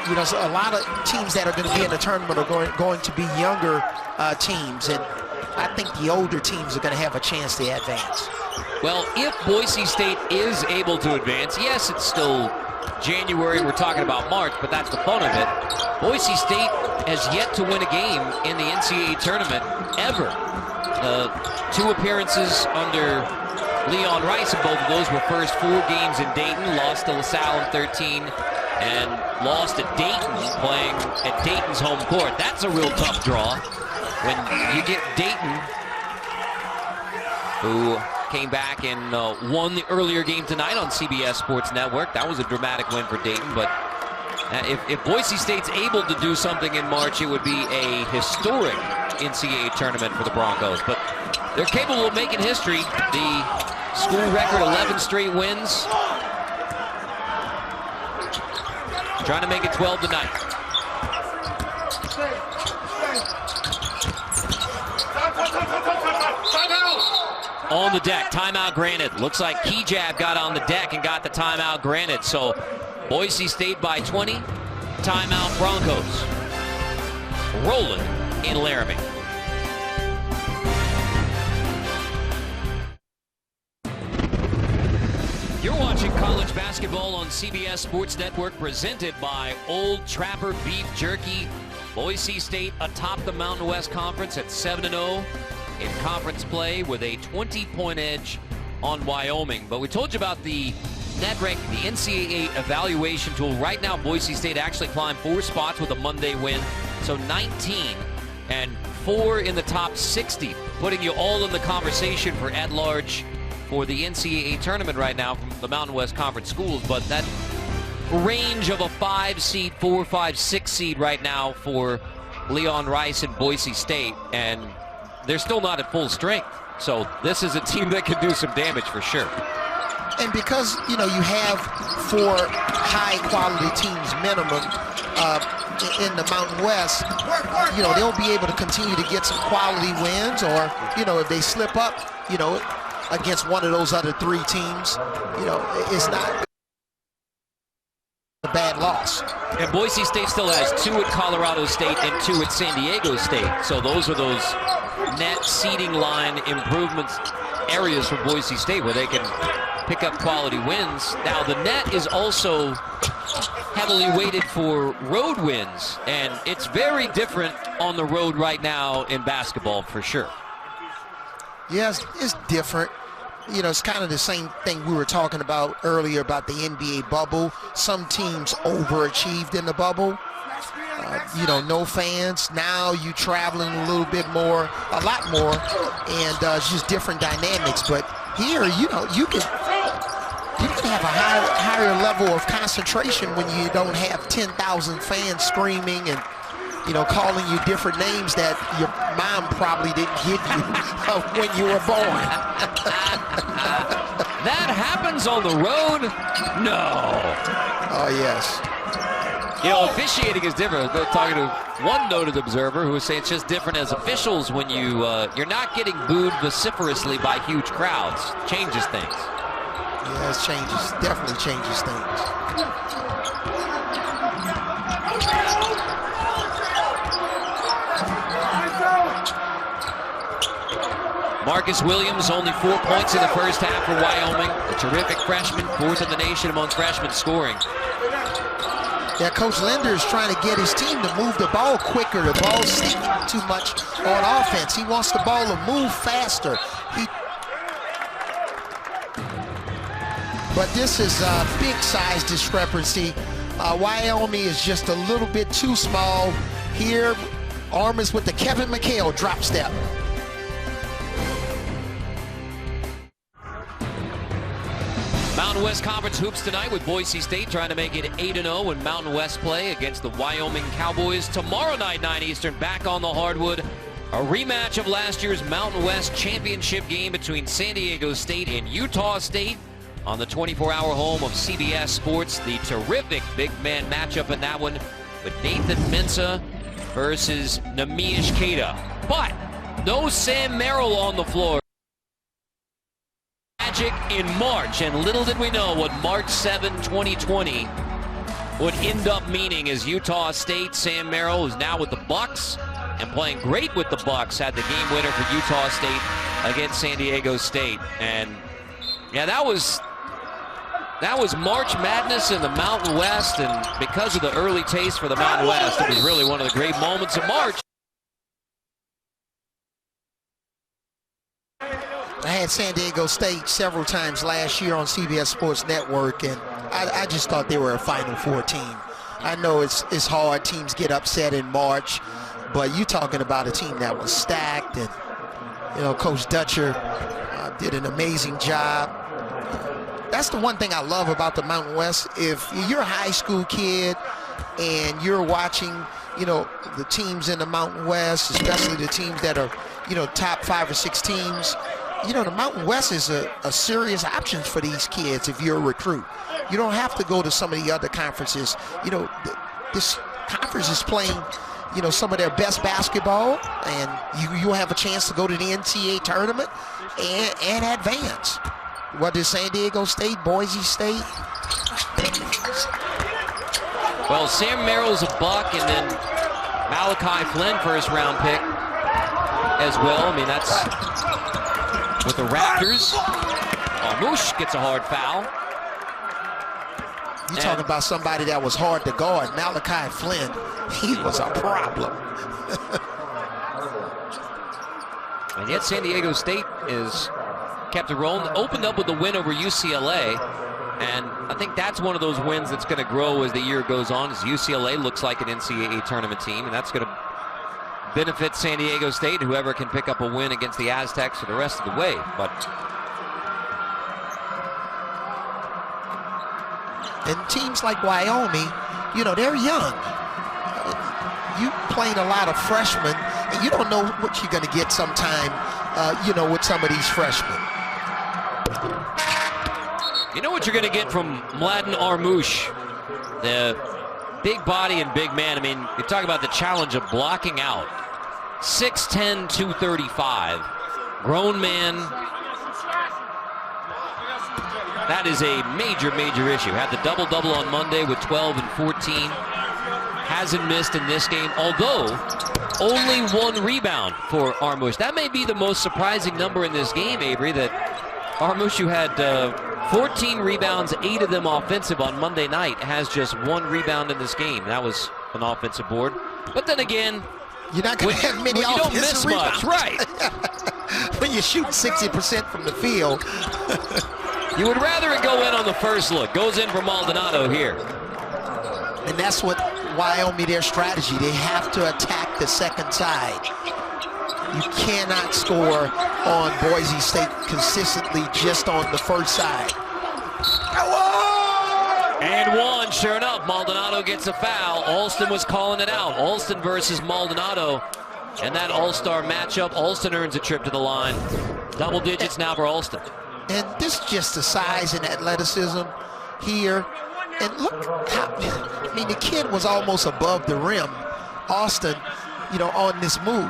You know, so a lot of teams that are going to be in the tournament are going to be younger teams, and I think the older teams are going to have a chance to advance. Well, if Boise State is able to advance, yes, it's still January, we're talking about March, but that's the fun of it. Boise State has yet to win a game in the NCAA tournament ever. 2 appearances under Leon Rice, and both of those were first 4 games in Dayton. Lost to LaSalle in 13 and lost to Dayton playing at Dayton's home court. That's a real tough draw when you get Dayton, who came back and won the earlier game tonight on CBS Sports Network. That was a dramatic win for Dayton, but if Boise State's able to do something in March, it would be a historic NCAA tournament for the Broncos. But they're capable of making history. The school record, 11 straight wins. Trying to make it 12 tonight. On the deck, timeout granted. Looks like Kejab got on the deck and got the timeout granted. So Boise State by 20, timeout Broncos. Rolling in Laramie. You're watching college basketball on CBS Sports Network, presented by Old Trapper Beef Jerky. Boise State atop the Mountain West Conference at 7-0 in conference play with a 20-point edge on Wyoming. But we told you about the net ranking, the NCAA evaluation tool. Right now, Boise State actually climbed 4 spots with a Monday win, so 19 and 4 in the top 60, putting you all in the conversation for at-large for the NCAA tournament right now from the Mountain West Conference schools. But that range of a 5 seed, 4, 5, 6 seed right now for Leon Rice and Boise State, and they're still not at full strength. So this is a team that can do some damage for sure. And because, you know, you have 4 high-quality teams minimum in the Mountain West, you know, they'll be able to continue to get some quality wins, or, you know, if they slip up, you know, against one of those other 3 teams, you know, it's not a bad loss. And Boise State still has 2 at Colorado State and 2 at San Diego State. So those are those net seeding line improvements areas for Boise State where they can pick up quality wins. Now the net is also heavily weighted for road wins, and it's very different on the road right now in basketball for sure. Yes, it's different. You know, it's kind of the same thing we were talking about earlier about the NBA bubble. Some teams overachieved in the bubble. You know, no fans. Now you traveling a little bit more, a lot more, and it's just different dynamics. But here, you know, you can have a higher level of concentration when you don't have 10,000 fans screaming and, you know, calling you different names that your mom probably didn't give you when you were born. That happens on the road? No. Oh, yes. You know, officiating is different. I was talking to one noted observer who was saying it's just different as officials when you're not getting booed vociferously by huge crowds. Changes things. Yeah, it changes. Definitely changes things. Marcus Williams, only 4 points in the first half for Wyoming. A terrific freshman, 4th in the nation among freshmen scoring. Yeah, Coach Linder is trying to get his team to move the ball quicker. The ball's sticking too much on offense. He wants the ball to move faster. But this is a big size discrepancy. Wyoming is just a little bit too small. Here, Armas with the Kevin McHale drop step. Mountain West Conference hoops tonight with Boise State trying to make it 8-0 in Mountain West play against the Wyoming Cowboys. Tomorrow night, 9 Eastern, back on the hardwood. A rematch of last year's Mountain West championship game between San Diego State and Utah State on the 24-hour home of CBS Sports. The terrific big man matchup in that one with Nathan Mensah versus Namish Keita. But no Sam Merrill on the floor. Magic in March, and little did we know what March 7, 2020 would end up meaning as Utah State. Sam Merrill is now with the Bucks and playing great with the Bucks, had the game winner for Utah State against San Diego State. And yeah, that was March Madness in the Mountain West, and because of the early taste for the Mountain West, it was really one of the great moments of March. I had San Diego State several times last year on CBS Sports Network, and I just thought they were a Final Four team. I know it's hard. Teams get upset in March, but you're talking about a team that was stacked, and Coach Dutcher did an amazing job. That's the one thing I love about the Mountain West. If you're a high school kid and you're watching, the teams in the Mountain West, especially the teams that are, top 5 or 6 teams, the Mountain West is a serious option for these kids if you're a recruit. You don't have to go to some of the other conferences. This conference is playing, some of their best basketball, and you'll have a chance to go to the NCAA tournament and advance. Whether it's San Diego State, Boise State. Well, Sam Merrill's a Buck, and then Malachi Flynn, first-round pick as well. I mean, that's with the Raptors. Armouche gets a hard foul. You're talking about somebody that was hard to guard. Malachi Flynn, he was a problem. And yet San Diego State is kept it rolling. Opened up with a win over UCLA. And I think that's one of those wins that's going to grow as the year goes on, as UCLA looks like an NCAA tournament team, and that's going to benefit San Diego State, whoever can pick up a win against the Aztecs for the rest of the way. But and teams like Wyoming, they're young. You playing a lot of freshmen, and you don't know what you're going to get sometime, with some of these freshmen. You know what you're going to get from Mladen Armouche, the big body and big man. I mean, you talk about the challenge of blocking out. 6'10", 235, grown man. That is a major, major issue. Had the double-double on Monday with 12 and 14. Hasn't missed in this game, although only 1 rebound for Armouche. That may be the most surprising number in this game, Avery, that Armouche, who had 14 rebounds, 8 of them offensive on Monday night, has just 1 rebound in this game. That was an offensive board. But then again, you're not going to have many you don't miss rebounds. much, right? When you shoot 60% from the field. You would rather it go in on the first look. Goes in for Maldonado here. And that's what Wyoming, their strategy. They have to attack the second side. You cannot score on Boise State consistently just on the first side. And 1, sure enough, Maldonado gets a foul. Alston was calling it out. Alston versus Maldonado. And that all-star matchup, Alston earns a trip to the line. Double digits now for Alston. And this is just the size and athleticism here. And look how, the kid was almost above the rim. Alston, on this move.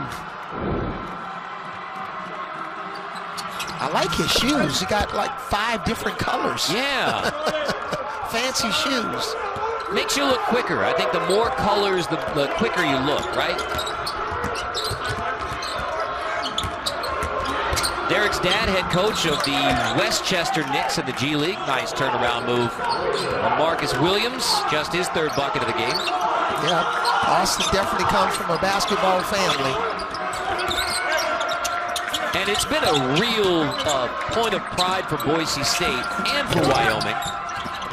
I like his shoes. He got like 5 different colors. Yeah. Fancy shoes. Makes you look quicker. I think the more colors, the quicker you look, right? Derek's dad, head coach of the Westchester Knicks in the G League. Nice turnaround move from Marcus Williams. Just his third bucket of the game. Yeah, Austin definitely comes from a basketball family. And it's been a real point of pride for Boise State and for Wyoming.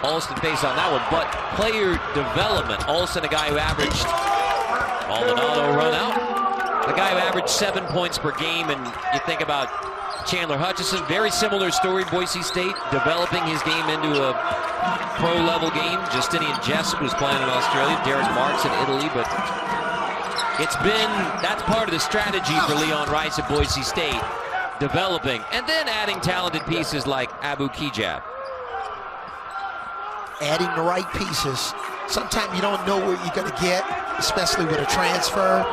Alston faced on that one, but player development. Alston, a guy who averaged, Maldonado run out, a guy who averaged 7 points per game, and you think about Chandler Hutchison, very similar story, Boise State, developing his game into a pro-level game. Justinian Jessup was playing in Australia, Derek Marks in Italy, but that's part of the strategy for Leon Rice at Boise State, developing, and then adding talented pieces like Abu Kijab. Adding the right pieces. Sometimes you don't know what you're going to get, especially with a transfer,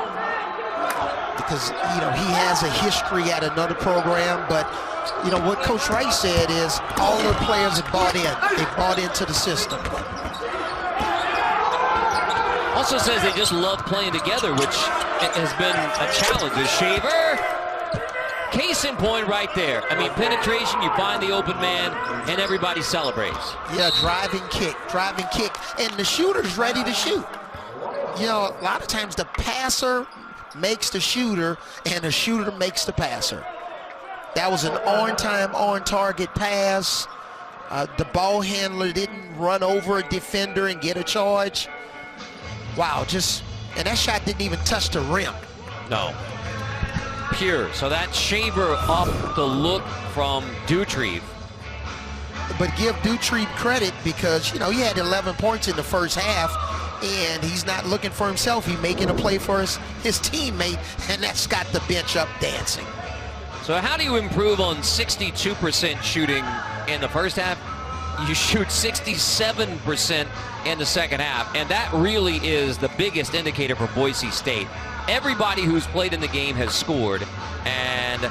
because, you know, he has a history at another program. But, you know, what Coach Rice said is all the players have bought in. They bought into the system. Also says they just love playing together, which has been a challenge. The Shaver, case in point right there. I mean, penetration, you find the open man, and everybody celebrates. Yeah, driving kick, and the shooter's ready to shoot. You know, a lot of times the passer makes the shooter, and the shooter makes the passer. That was an on-time, on-target pass. The ball handler didn't run over a defender and get a charge. Wow, and that shot didn't even touch the rim. No. Pure. So that Shaver up the look from Doutrive. But give Doutrive credit because, you know, he had 11 points in the first half, and he's not looking for himself. He's making a play for his teammate, and that's got the bench up dancing. So how do you improve on 62% shooting in the first half? You shoot 67% in the second half, and that really is the biggest indicator for Boise State. Everybody who's played in the game has scored, and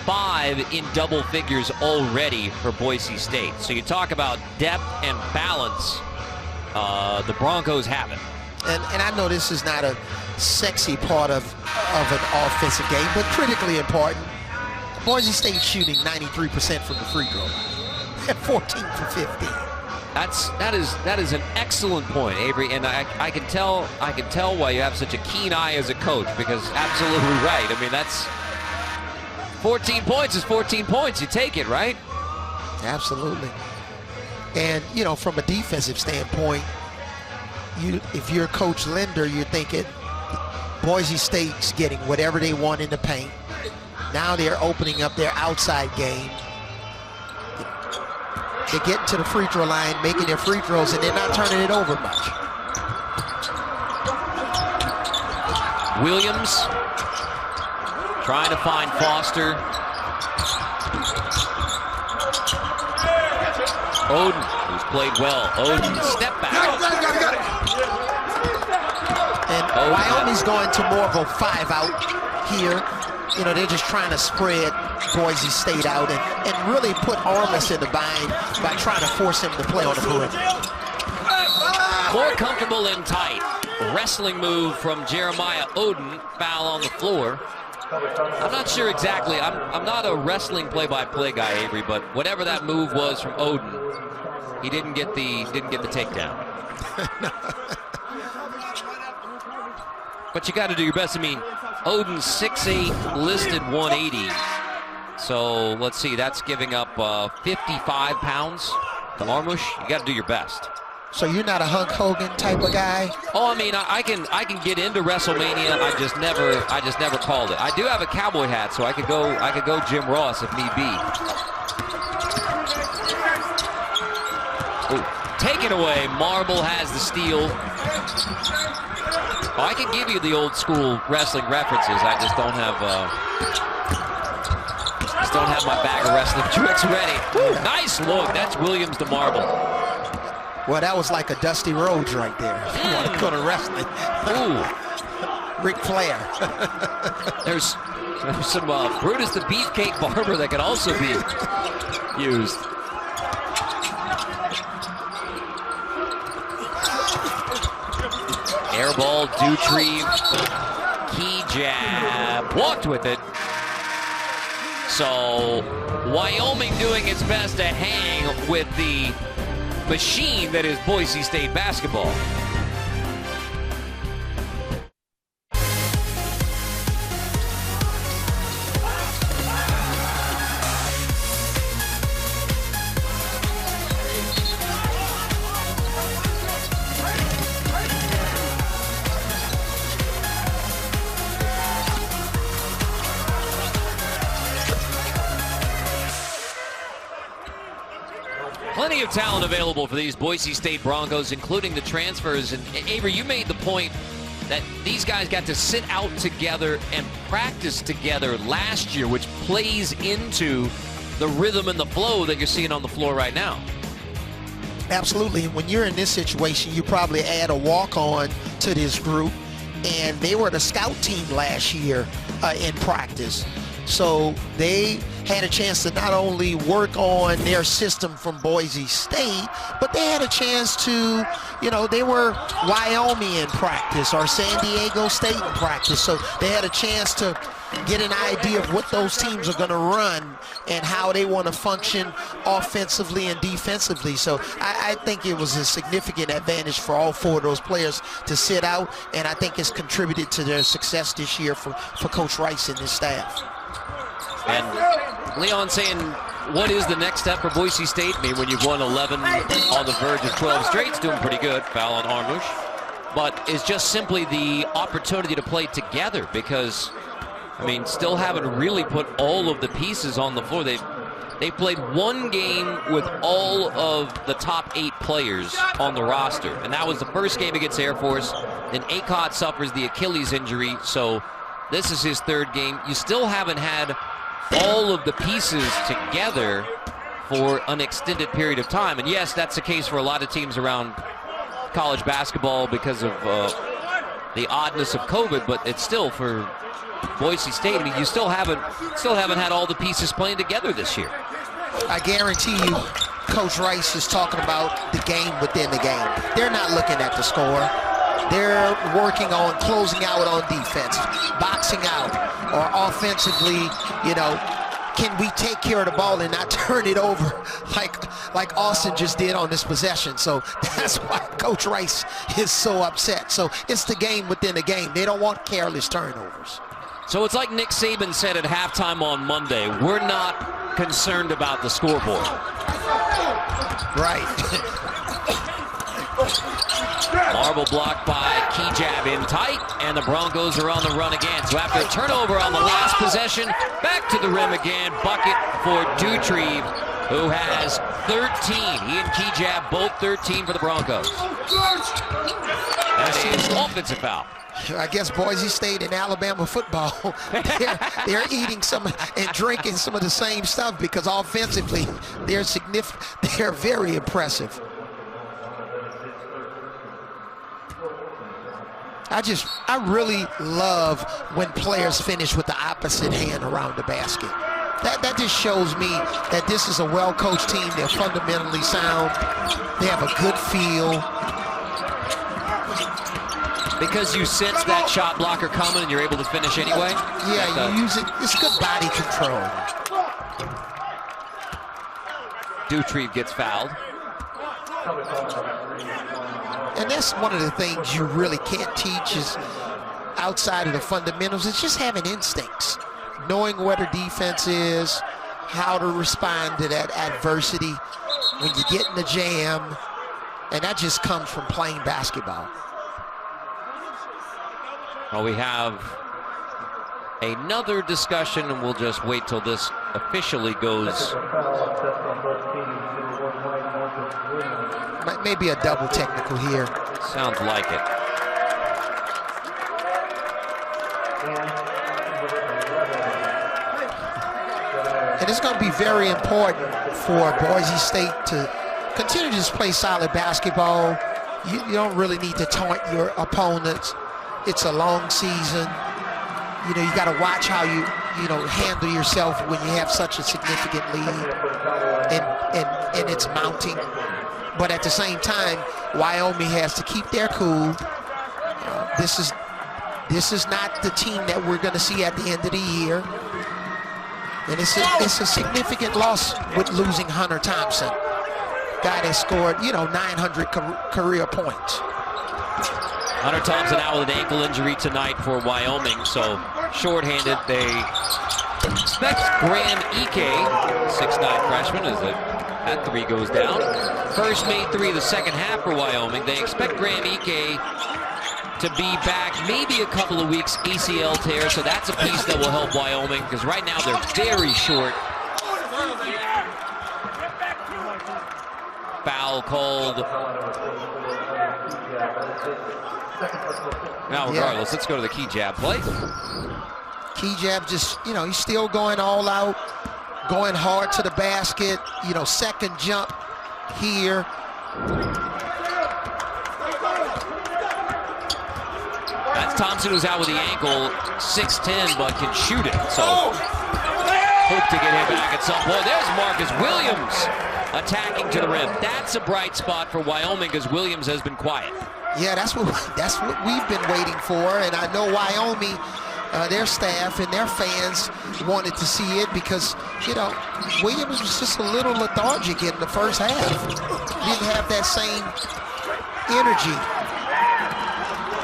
5 in double figures already for Boise State. So you talk about depth and balance. The Broncos have it. And I know this is not a sexy part of an offensive game, but critically important. Boise State shooting 93% from the free throw at 14 for 15. That is an excellent point, Avery, and I can tell why you have such a keen eye as a coach, because absolutely right. I mean, that's 14 points is 14 points. You take it, right? Absolutely. And, you know, from a defensive standpoint, if you're Coach Linder, you're thinking Boise State's getting whatever they want in the paint. Now they're opening up their outside game. They're getting to the free throw line, making their free throws, and they're not turning it over much. Williams trying to find Foster. Oden, who's played well. Oden, step back. Got it. And Wyoming's going to more of a 5-out here. You know, they're just trying to spread Boise State out and really put Armas in the bind by trying to force him to play on the perimeter. More comfortable and tight. Wrestling move from Jeremiah Oden. Foul on the floor. I'm not sure exactly. I'm not a wrestling play-by-play guy, Avery, but whatever that move was from Oden, he didn't get the takedown. But you got to do your best. I mean, Oden's 6'8", listed 180. So let's see, that's giving up 55 pounds to Marmush. You got to do your best. So you're not a Hulk Hogan type of guy? Oh, I mean, I can get into WrestleMania. I just never called it. I do have a cowboy hat, so I could go Jim Ross if need be. Ooh, taken away. Marble has the steal. Oh, I can give you the old school wrestling references. I just don't have my bag of wrestling tricks ready. Ooh, nice look. That's Williams to Marble. Well, that was like a Dusty Rhodes right there. If you want to go to wrestling. Ooh. Ric Flair. There's some Brutus the Beefcake Barber that could also be used. Air ball, Doutrive, key jab, walked with it. So Wyoming doing its best to hang with the machine that is Boise State basketball. Plenty of talent available for these Boise State Broncos, including the transfers. And Avery, you made the point that these guys got to sit out together and practice together last year, which plays into the rhythm and the flow that you're seeing on the floor right now. Absolutely. When you're in this situation, you probably add a walk-on to this group, and they were the scout team last year in practice. So they had a chance to not only work on their system from Boise State, but they had a chance to, they were Wyoming in practice or San Diego State in practice. So they had a chance to get an idea of what those teams are going to run and how they want to function offensively and defensively. So I think it was a significant advantage for all four of those players to sit out, and I think it's contributed to their success this year for Coach Rice and his staff. And Leon saying, what is the next step for Boise State? I mean, when you've won 11 on the verge of 12 straight, it's doing pretty good. Foul on Armush. But it's just simply the opportunity to play together because, I mean, still haven't really put all of the pieces on the floor. They played one game with all of the top 8 players on the roster, and that was the first game against Air Force. Then Acott suffers the Achilles injury, so this is his third game. You still haven't had all of the pieces together for an extended period of time. And yes, that's the case for a lot of teams around college basketball because of the oddness of COVID, but it's still for Boise State. I mean, you still haven't had all the pieces playing together this year. I guarantee you, Coach Rice is talking about the game within the game. They're not looking at the score. They're working on closing out on defense, boxing out, or offensively, can we take care of the ball and not turn it over like Austin just did on this possession? So that's why Coach Rice is so upset. So it's the game within the game. They don't want careless turnovers. So it's like Nick Saban said at halftime on Monday, we're not concerned about the scoreboard. Right. Marble blocked by Kejab in tight, and the Broncos are on the run again. So after a turnover on the last possession, back to the rim again. Bucket for Doutrive, who has 13. He and Kejab both 13 for the Broncos. That's his offensive foul. I guess Boise State and Alabama football, they're eating some and drinking some of the same stuff because offensively they're significant. They're very impressive. I really love when players finish with the opposite hand around the basket. That just shows me that this is a well-coached team. They're fundamentally sound. They have a good feel. Because you sense that shot blocker coming and you're able to finish anyway? Yeah, you use it. It's good body control. Doutrive gets fouled. And that's one of the things you really can't teach is outside of the fundamentals. It's just having instincts, knowing what a defense is, how to respond to that adversity when you get in the jam, and that just comes from playing basketball. Well, we have another discussion, and we'll just wait till this officially goes. Maybe a double technical here. Sounds like it. And it's going to be very important for Boise State to continue to just play solid basketball. You don't really need to taunt your opponents. It's a long season. You got to watch how you handle yourself when you have such a significant lead and it's mounting. But at the same time, Wyoming has to keep their cool. This is not the team that we're going to see at the end of the year. And it's a significant loss with losing Hunter Thompson, guy that scored, 900 career points. Hunter Thompson out with an ankle injury tonight for Wyoming, so shorthanded. They expect Graham Ike, 6'9" freshman, as that three goes down. First made three of the second half for Wyoming. They expect Graham Ike to be back maybe a couple of weeks, ACL tear, so that's a piece that will help Wyoming, because right now they're very short. Foul called. Now, regardless, let's go to the key jab play. Key jab just, he's still going all out, going hard to the basket, second jump here. That's Thompson, who's out with the ankle, 6'10", but can shoot it. So hope to get him back at some point. There's Marcus Williams attacking to the rim. That's a bright spot for Wyoming, because Williams has been quiet. Yeah, that's what we've been waiting for, and I know Wyoming, their staff and their fans wanted to see it, because Williams was just a little lethargic in the first half. Didn't have that same energy.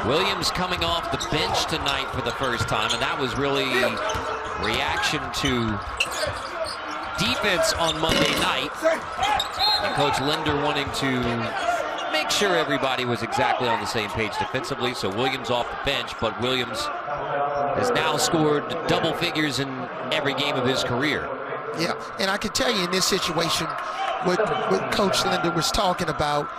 Williams coming off the bench tonight for the first time, and that was really reaction to defense on Monday night. And Coach Linder wanting to make sure everybody was exactly on the same page defensively, so Williams off the bench, but Williams has now scored double figures in every game of his career. Yeah, and I can tell you in this situation, what Coach Linder was talking about,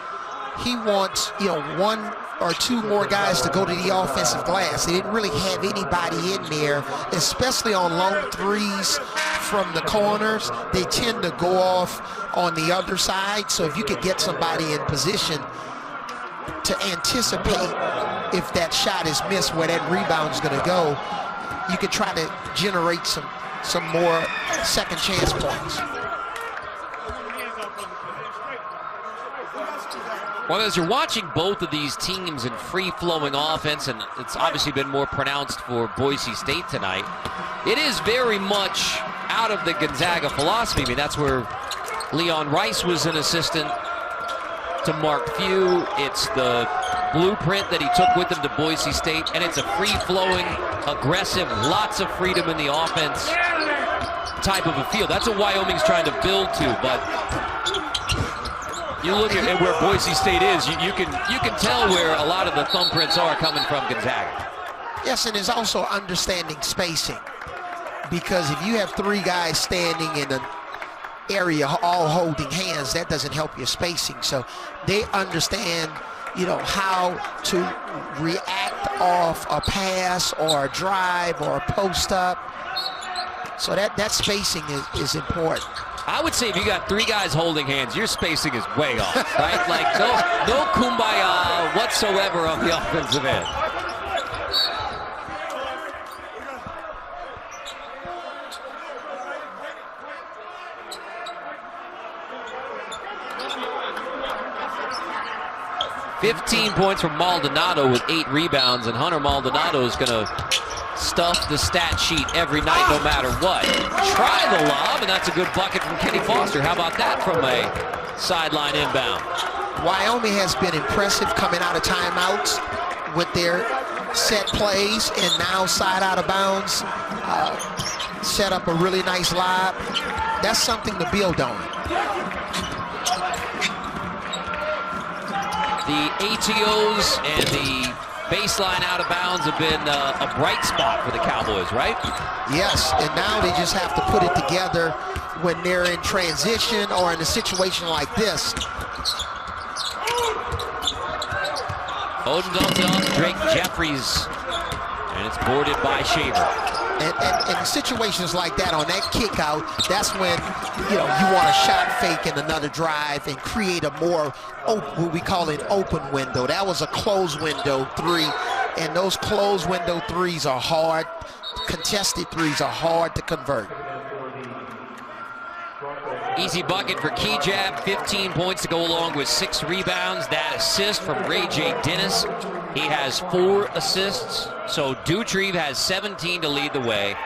he wants, one or two more guys to go to the offensive glass. They didn't really have anybody in there, especially on long threes from the corners. They tend to go off on the other side. So if you could get somebody in position to anticipate if that shot is missed, where that rebound is going to go, you could try to generate some more second chance points. Well, as you're watching both of these teams in free-flowing offense, and it's obviously been more pronounced for Boise State tonight, it is very much out of the Gonzaga philosophy. I mean, that's where Leon Rice was an assistant to Mark Few. It's the blueprint that he took with him to Boise State, and it's a free-flowing, aggressive, lots of freedom in the offense type of a field. That's what Wyoming's trying to build to, but you look at where Boise State is, you can tell where a lot of the thumbprints are coming from Gonzaga. Yes, and it's also understanding spacing, because if you have three guys standing in an area all holding hands, that doesn't help your spacing. So they understand, how to react off a pass or a drive or a post up. So that spacing is important. I would say if you got three guys holding hands, your spacing is way off, right? Like no kumbaya whatsoever on the offensive end. $15 points from Maldonado with 8 rebounds, and Hunter Maldonado is going to stuff the stat sheet every night no matter what. Try the lob, and that's a good bucket from Kenny Foster. How about that from a sideline inbound? Wyoming has been impressive coming out of timeouts with their set plays, and now side out of bounds, set up a really nice lob. That's something to build on. The ATOs and the baseline out of bounds have been a bright spot for the Cowboys, right? Yes, and now they just have to put it together when they're in transition or in a situation like this. Odin dumps it off Drake Jeffries, and it's boarded by Shaver. And in situations like that, on that kick out, that's when you want a shot fake in another drive and create a more what we call an open window. That was a closed window three, and those closed window threes are hard. Contested threes are hard to convert. Easy bucket for Key-Jab, 15 points to go along with 6 rebounds. That assist from Ray J. Dennis. He has 4 assists. So Doutrive has 17 to lead the way.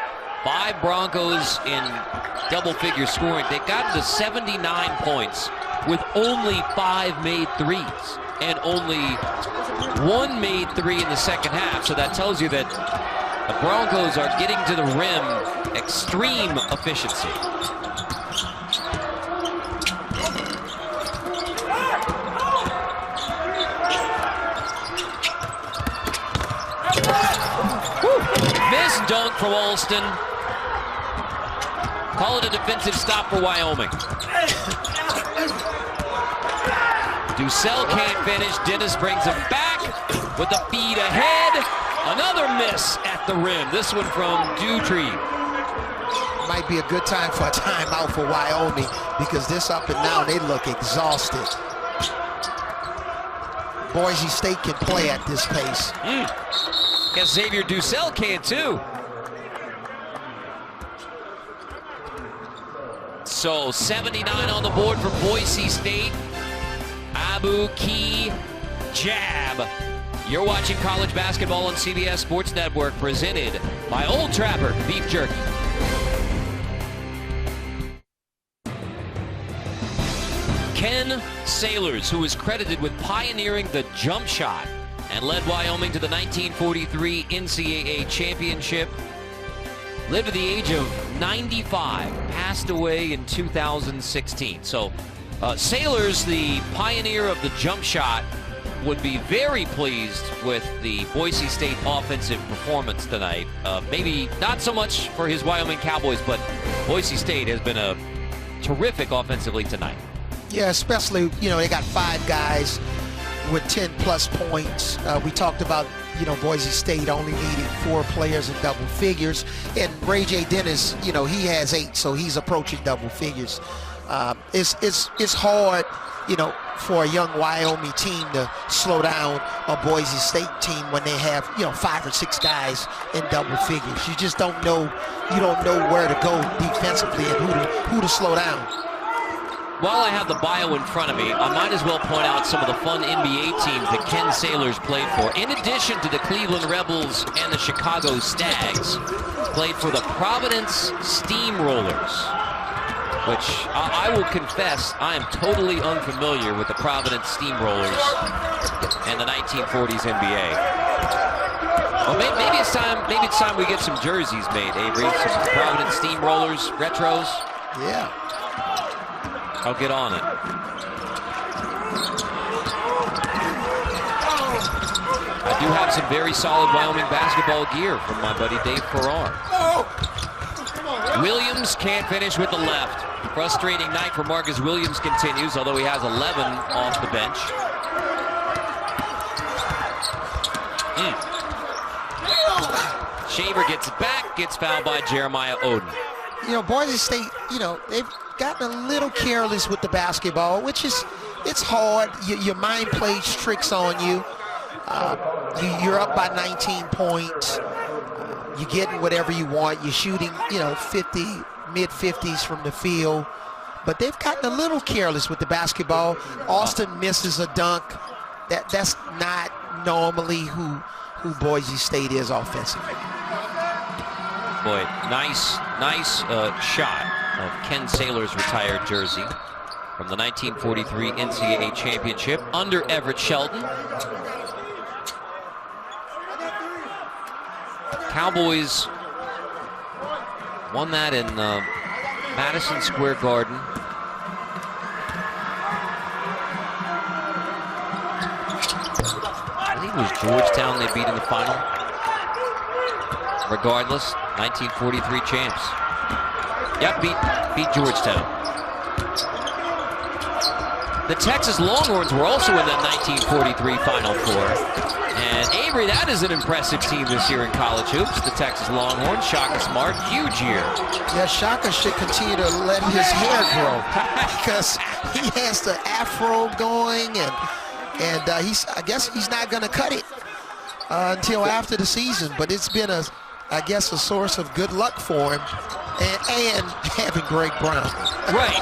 5 Broncos in double-figure scoring. They got to 79 points with only 5 made threes and only 1 made 3 in the second half. So that tells you that the Broncos are getting to the rim extreme efficiency. Missed dunk from Alston. Call it a defensive stop for Wyoming. Ducell can't finish. Dennis brings him back with a feed ahead. Another miss at the rim. This one from Doutrive. Might be a good time for a timeout for Wyoming because this up and down, they look exhausted. Boise State can play at this pace. Guess Xavier Ducell can too. So 79 on the board for Boise State. Abu Key jab. You're watching college basketball on CBS Sports Network, presented by Old Trapper Beef Jerky. Ken Sailors, who is credited with pioneering the jump shot and led Wyoming to the 1943 NCAA championship, lived to the age of 95, passed away in 2016. So Sailors, the pioneer of the jump shot, would be very pleased with the Boise State offensive performance tonight. Maybe not so much for his Wyoming Cowboys, but Boise State has been a terrific offensively tonight. Yeah, especially, they got 5 guys with 10-plus points. We talked about, Boise State only needed 4 players in double figures. And Ray J. Dennis, he has 8, so he's approaching double figures. It's hard, for a young Wyoming team to slow down a Boise State team when they have, 5 or 6 guys in double figures. You just don't know, where to go defensively and who to slow down. While I have the bio in front of me, I might as well point out some of the fun NBA teams that Ken Sailors played for. In addition to the Cleveland Rebels and the Chicago Stags, played for the Providence Steamrollers, which I will confess I am totally unfamiliar with the Providence Steamrollers and the 1940s NBA. Well, maybe it's time we get some jerseys made, Avery. Some Providence Steamrollers retros. Yeah. I'll get on it. I do have some very solid Wyoming basketball gear from my buddy Dave Farrar. Williams can't finish with the left. Frustrating night for Marcus Williams continues, although he has 11 off the bench. Shaver gets back, gets fouled by Jeremiah Oden. Boise State, they've gotten a little careless with the basketball, which it's hard. Your mind plays tricks on you. You're up by 19 points. You're getting whatever you want. You're shooting, 50, mid-50s from the field. But they've gotten a little careless with the basketball. Austin misses a dunk. That's not normally who Boise State is offensively. Boy, nice shot of Ken Sailors' retired jersey from the 1943 NCAA championship under Everett Shelton. Cowboys won that in Madison Square Garden. I think it was Georgetown they beat in the final. Regardless, 1943 champs. Yep, beat Georgetown. The Texas Longhorns were also in that 1943 Final Four. And Avery, that is an impressive team this year in college hoops. The Texas Longhorns, Shaka Smart, huge year. Yeah, Shaka should continue to let his hair grow because he has the afro going, and I guess he's not going to cut it until after the season. But it's been a source of good luck for him, and having Greg Brown. Right.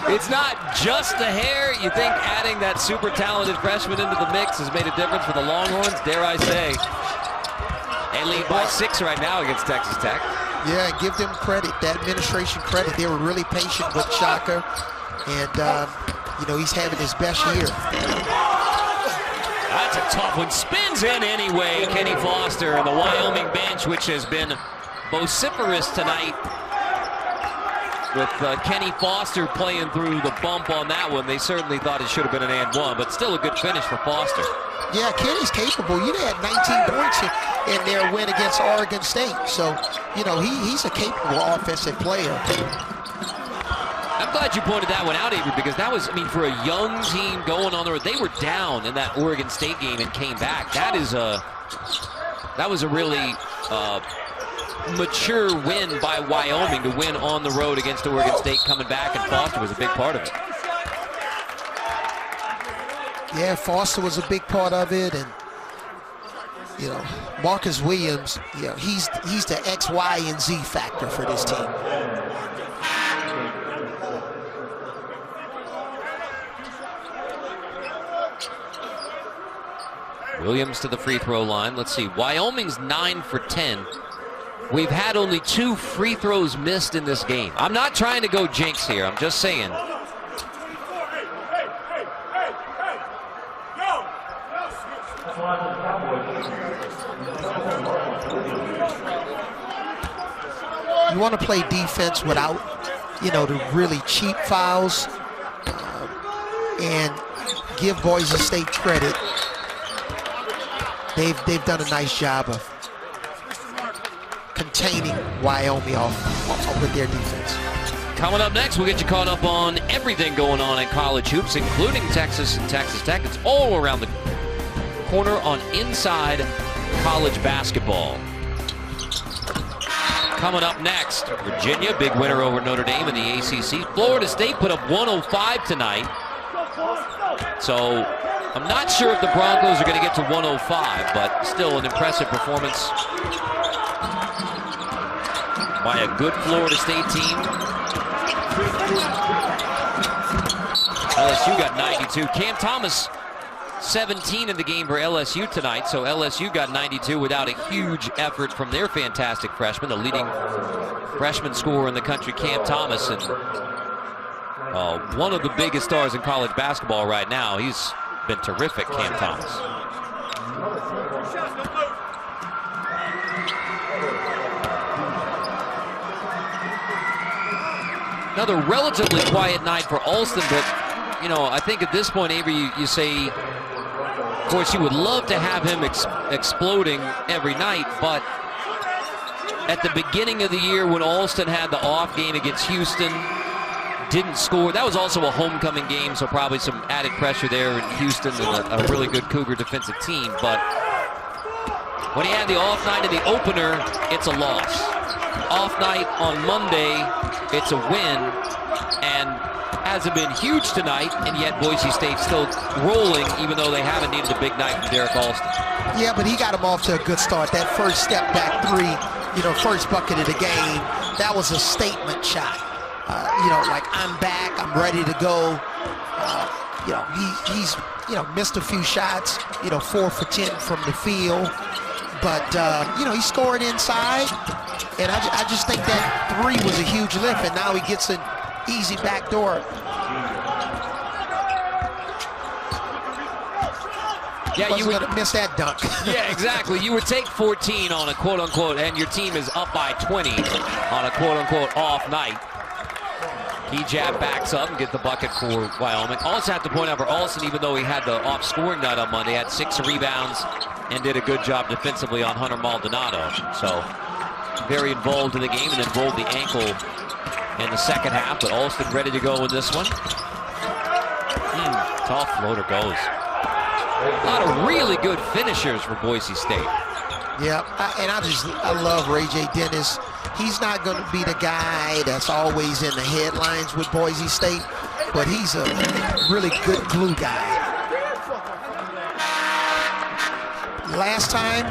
It's not just the hair. You think adding that super talented freshman into the mix has made a difference for the Longhorns? Dare I say. They lead by 6 right now against Texas Tech. Yeah, give them credit, that administration credit. They were really patient with Shaka, and you know, he's having his best year. That's a tough one. Spins in anyway. Kenny Foster and the Wyoming bench, which has been vociferous tonight, with Kenny Foster playing through the bump on that one. They certainly thought it should have been an and one, but still a good finish for Foster. Yeah, Kenny's capable. You had 19 points in their win against Oregon State. So, you know, he's a capable offensive player. I'm glad you pointed that one out, Avery, because that was, I mean, for a young team going on the road, they were down in that Oregon State game and came back. That was a really mature win by Wyoming to win on the road against Oregon State, coming back, and Foster was a big part of it. Yeah, Foster was a big part of it, and you know, Marcus Williams, you know, he's the X, Y, and Z factor for this team. Williams to the free throw line. Let's see, Wyoming's 9 for 10. We've had only 2 free throws missed in this game. I'm not trying to go jinx here, I'm just saying. You want to play defense without, you know, the really cheap fouls, and give Boise State credit. They've done a nice job of containing Wyoming off with their defense. Coming up next, we'll get you caught up on everything going on in college hoops, including Texas and Texas Tech. It's all around the corner on Inside College Basketball. Coming up next, Virginia, big winner over Notre Dame in the ACC. Florida State put up 105 tonight. So I'm not sure if the Broncos are going to get to 105, but still an impressive performance by a good Florida State team. LSU got 92. Cam Thomas, 17 in the game for LSU tonight, so LSU got 92 without a huge effort from their fantastic freshman, the leading freshman scorer in the country, Cam Thomas, and one of the biggest stars in college basketball right now. He's been terrific, Cam Thomas. Another relatively quiet night for Alston, but, you know, I think at this point, Avery, you say, of course, you would love to have him exploding every night, but at the beginning of the year when Alston had the off game against Houston, didn't score. That was also a homecoming game, so probably some added pressure there in Houston and a really good Cougar defensive team. But when he had the off night in the opener, it's a loss. Off night on Monday, it's a win, and hasn't been huge tonight, and yet Boise State still rolling, even though they haven't needed a big night from Derek Alston. Yeah, but he got him off to a good start. That first step back three, you know, first bucket of the game, that was a statement shot. You know, like, I'm back, I'm ready to go. You know, he's you know, missed a few shots, you know, 4 for 10 from the field. But, you know, he scored inside, and I just think that 3 was a huge lift, and now he gets an easy back door. Yeah, you would gonna miss that dunk. Yeah, exactly. You would take 14 on a quote-unquote, and your team is up by 20 on a quote-unquote off night. Hijab backs up and get the bucket for Wyoming. Also have to point out for Alston, even though he had the off-scoring night on Monday, had 6 rebounds and did a good job defensively on Hunter Maldonado. So very involved in the game, and then rolled the ankle in the second half. But Alston ready to go in this one. Tough floater goes. A lot of really good finishers for Boise State. Yeah, I love Ray J. Dennis. He's not going to be the guy that's always in the headlines with Boise State, but he's a really good glue guy. Last time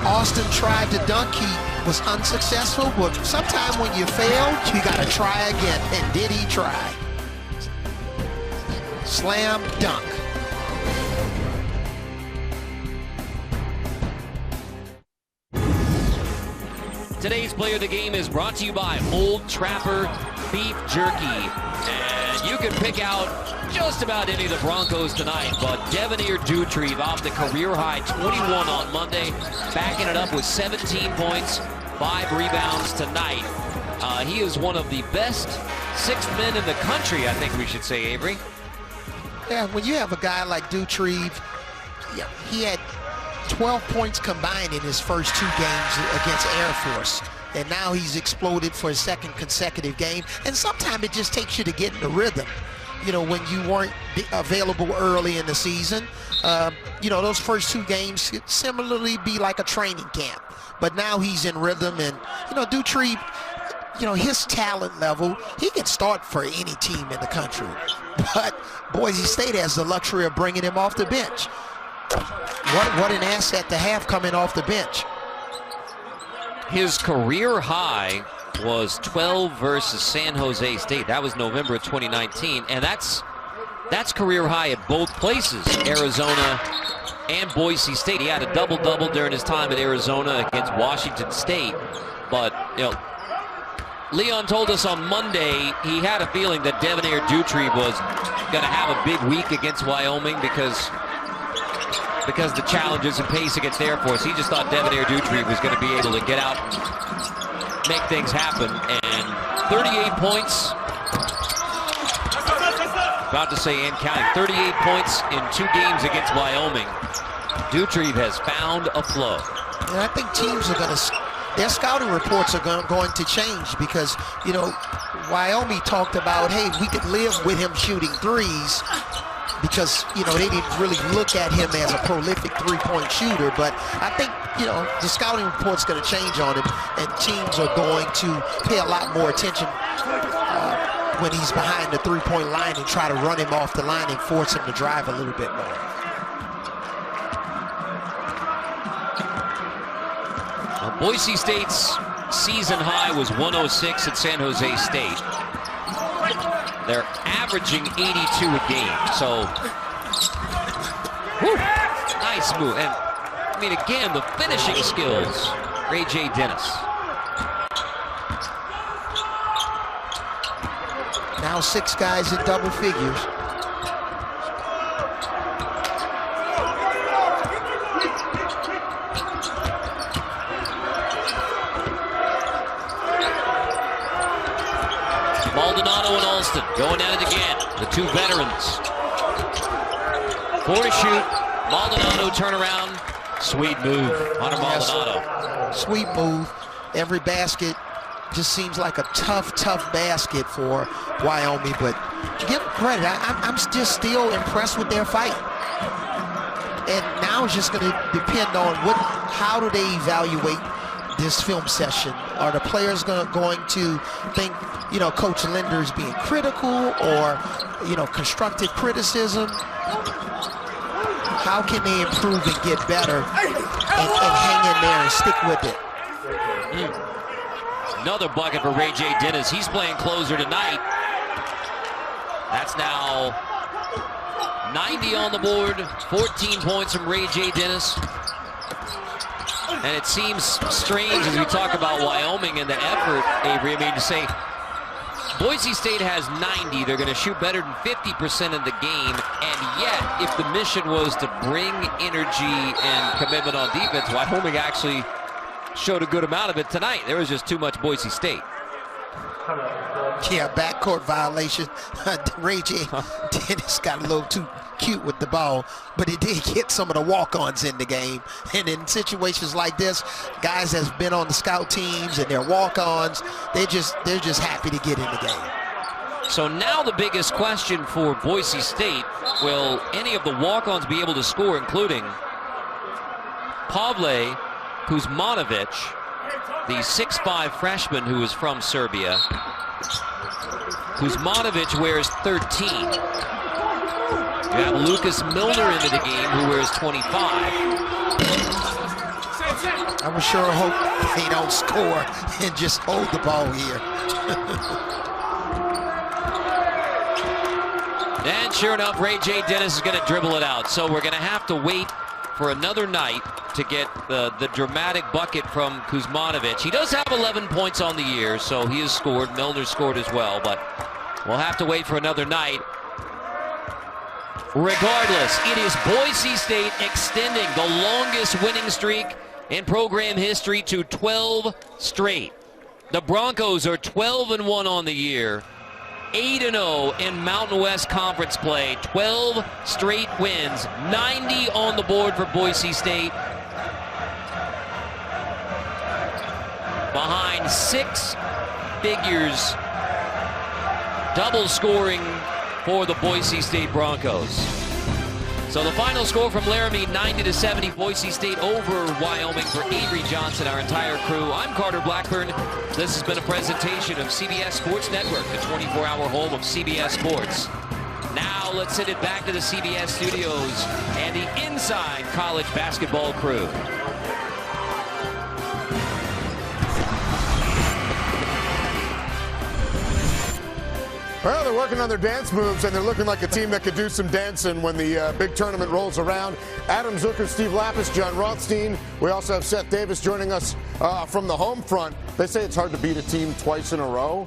Austin tried to dunk, he was unsuccessful, but sometimes when you fail, you got to try again. And did he try? Slam dunk. Today's player of the game is brought to you by Old Trapper Beef Jerky. And you can pick out just about any of the Broncos tonight, but Devonaire Doutrive off the career-high 21 on Monday, backing it up with 17 points, 5 rebounds tonight. He is one of the best sixth men in the country, I think we should say, Avery. Yeah, when you have a guy like Doutrive, yeah, he had 12 points combined in his first 2 games against Air Force. And now he's exploded for his 2nd consecutive game. And sometimes it just takes you to get in the rhythm. You know, when you weren't available early in the season, you know, those first 2 games could similarly be like a training camp. But now he's in rhythm. And, you know, Doutrive, you know, his talent level, he can start for any team in the country. But Boise State has the luxury of bringing him off the bench. What an asset to have coming off the bench. His career high was 12 versus San Jose State. That was November of 2019, and that's career high at both places, Arizona and Boise State. He had a double-double during his time at Arizona against Washington State, but you know, Leon told us on Monday he had a feeling that Devonaire Doutrive was going to have a big week against Wyoming because the challenges and pace against Air Force. He just thought Devonaire Doutrive was going to be able to get out, make things happen, and 38 points. About to say and counting. 38 points in 2 games against Wyoming. Doutrive has found a flow. And I think teams are going to, their scouting reports are going to change because, you know, Wyoming talked about, hey, we could live with him shooting threes, because, you know, they didn't really look at him as a prolific 3-point shooter. But I think, you know, the scouting report's going to change on him, and teams are going to pay a lot more attention when he's behind the 3-point line and try to run him off the line and force him to drive a little bit more. Boise State's season high was 106 at San Jose State. They're averaging 82 a game, so whew, nice move. And I mean, again, the finishing skills, Ray J. Dennis. Now 6 guys in double figures. Maldonado and Alston going at it again. The 2 veterans. 4 to shoot. Maldonado turnaround. Sweet move. Hunter Maldonado. Yes, sweet move. Every basket just seems like a tough basket for Wyoming. But to give them credit, I'm just still impressed with their fight. And now it's just going to depend on how do they evaluate this film session. Are the players going to think, you know, Coach Linder's being critical, or, you know, constructive criticism? How can they improve and get better and hang in there and stick with it? Another bucket for Ray J. Dennis. He's playing closer tonight. That's now 90 on the board, 14 points from Ray J. Dennis. And it seems strange as we talk about Wyoming and the effort, Avery. I mean, to say Boise State has 90. They're going to shoot better than 50% in the game. And yet, if the mission was to bring energy and commitment on defense, Wyoming actually showed a good amount of it tonight. There was just too much Boise State. Yeah, backcourt violation. Ray J. Dennis got a little too cute with the ball, but he did get some of the walk-ons in the game. And in situations like this, guys that's been on the scout teams and they're walk-ons, they're just happy to get in the game. So now the biggest question for Boise State, will any of the walk-ons be able to score, including Pavle Kuzmanovic, the 6'5" freshman who is from Serbia. Kuzmanovic wears 13. You have Lucas Milner into the game, who wears 25. I would sure hope they don't score and just hold the ball here. And sure enough, Ray J. Dennis is going to dribble it out. So we're going to have to wait for another night to get the dramatic bucket from Kuzmanovic. He does have 11 points on the year, so he has scored. Milner scored as well, but we'll have to wait for another night. Regardless, it is Boise State extending the longest winning streak in program history to 12 straight. The Broncos are 12-1 on the year, 8-0 in Mountain West Conference play, 12 straight wins, 90 on the board for Boise State. Behind 6 figures, double scoring for the Boise State Broncos. So the final score from Laramie, 90-70, Boise State over Wyoming. For Avery Johnson, our entire crew, I'm Carter Blackburn. This has been a presentation of CBS Sports Network, the 24-hour home of CBS Sports. Now let's send it back to the CBS studios and the Inside College Basketball crew. Well, they're working on their dance moves, and they're looking like a team that could do some dancing when the big tournament rolls around. Adam Zucker, Steve Lapis, John Rothstein. We also have Seth Davis joining us from the home front. They say it's hard to beat a team twice in a row,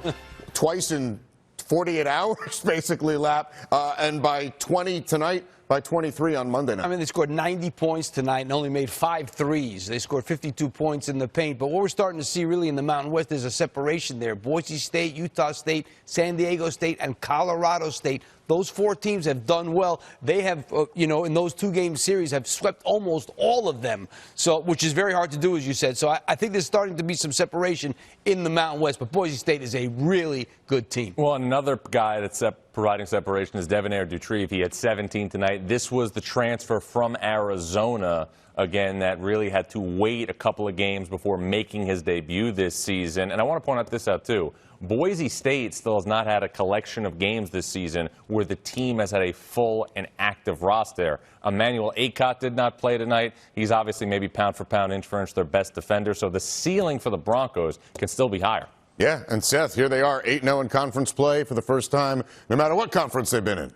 twice in 48 hours, basically, Lap. And by 20 tonight, by 23 on Monday night. I mean, they scored 90 points tonight and only made 5 threes. They scored 52 points in the paint. But what we're starting to see really in the Mountain West is a separation there. Boise State, Utah State, San Diego State, and Colorado State. Those 4 teams have done well. They have, in those 2-game series, have swept almost all of them, so which is very hard to do, as you said. So I think there's starting to be some separation in the Mountain West. But Boise State is a really good team. Well, another guy that's providing separation is Devonaire Doutrive. He had 17 tonight. This was the transfer from Arizona, again, that really had to wait a couple of games before making his debut this season. And I want to point this out, too. Boise State still has not had a collection of games this season where the team has had a full and active roster. Emmanuel Acott did not play tonight. He's obviously maybe pound for pound, inch for inch, their best defender. So the ceiling for the Broncos can still be higher. Yeah, and Seth, here they are, 8-0 in conference play for the first time, no matter what conference they've been in.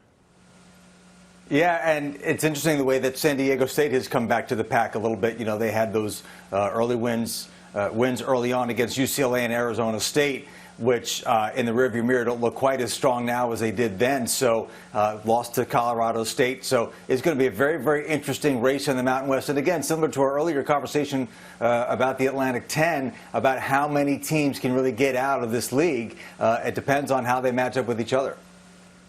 Yeah, and it's interesting the way that San Diego State has come back to the pack a little bit. They had those early wins early on against UCLA and Arizona State, which in the rearview mirror don't look quite as strong now as they did then. So lost to Colorado State. So it's going to be a very, very interesting race in the Mountain West. And again, similar to our earlier conversation about the Atlantic 10, about how many teams can really get out of this league. It depends on how they match up with each other.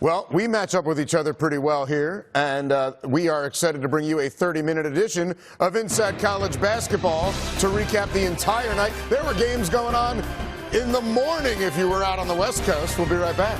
Well, we match up with each other pretty well here, and we are excited to bring you a 30-minute edition of Inside College Basketball to recap the entire night. There were games going on in the morning if you were out on the West Coast. We'll be right back.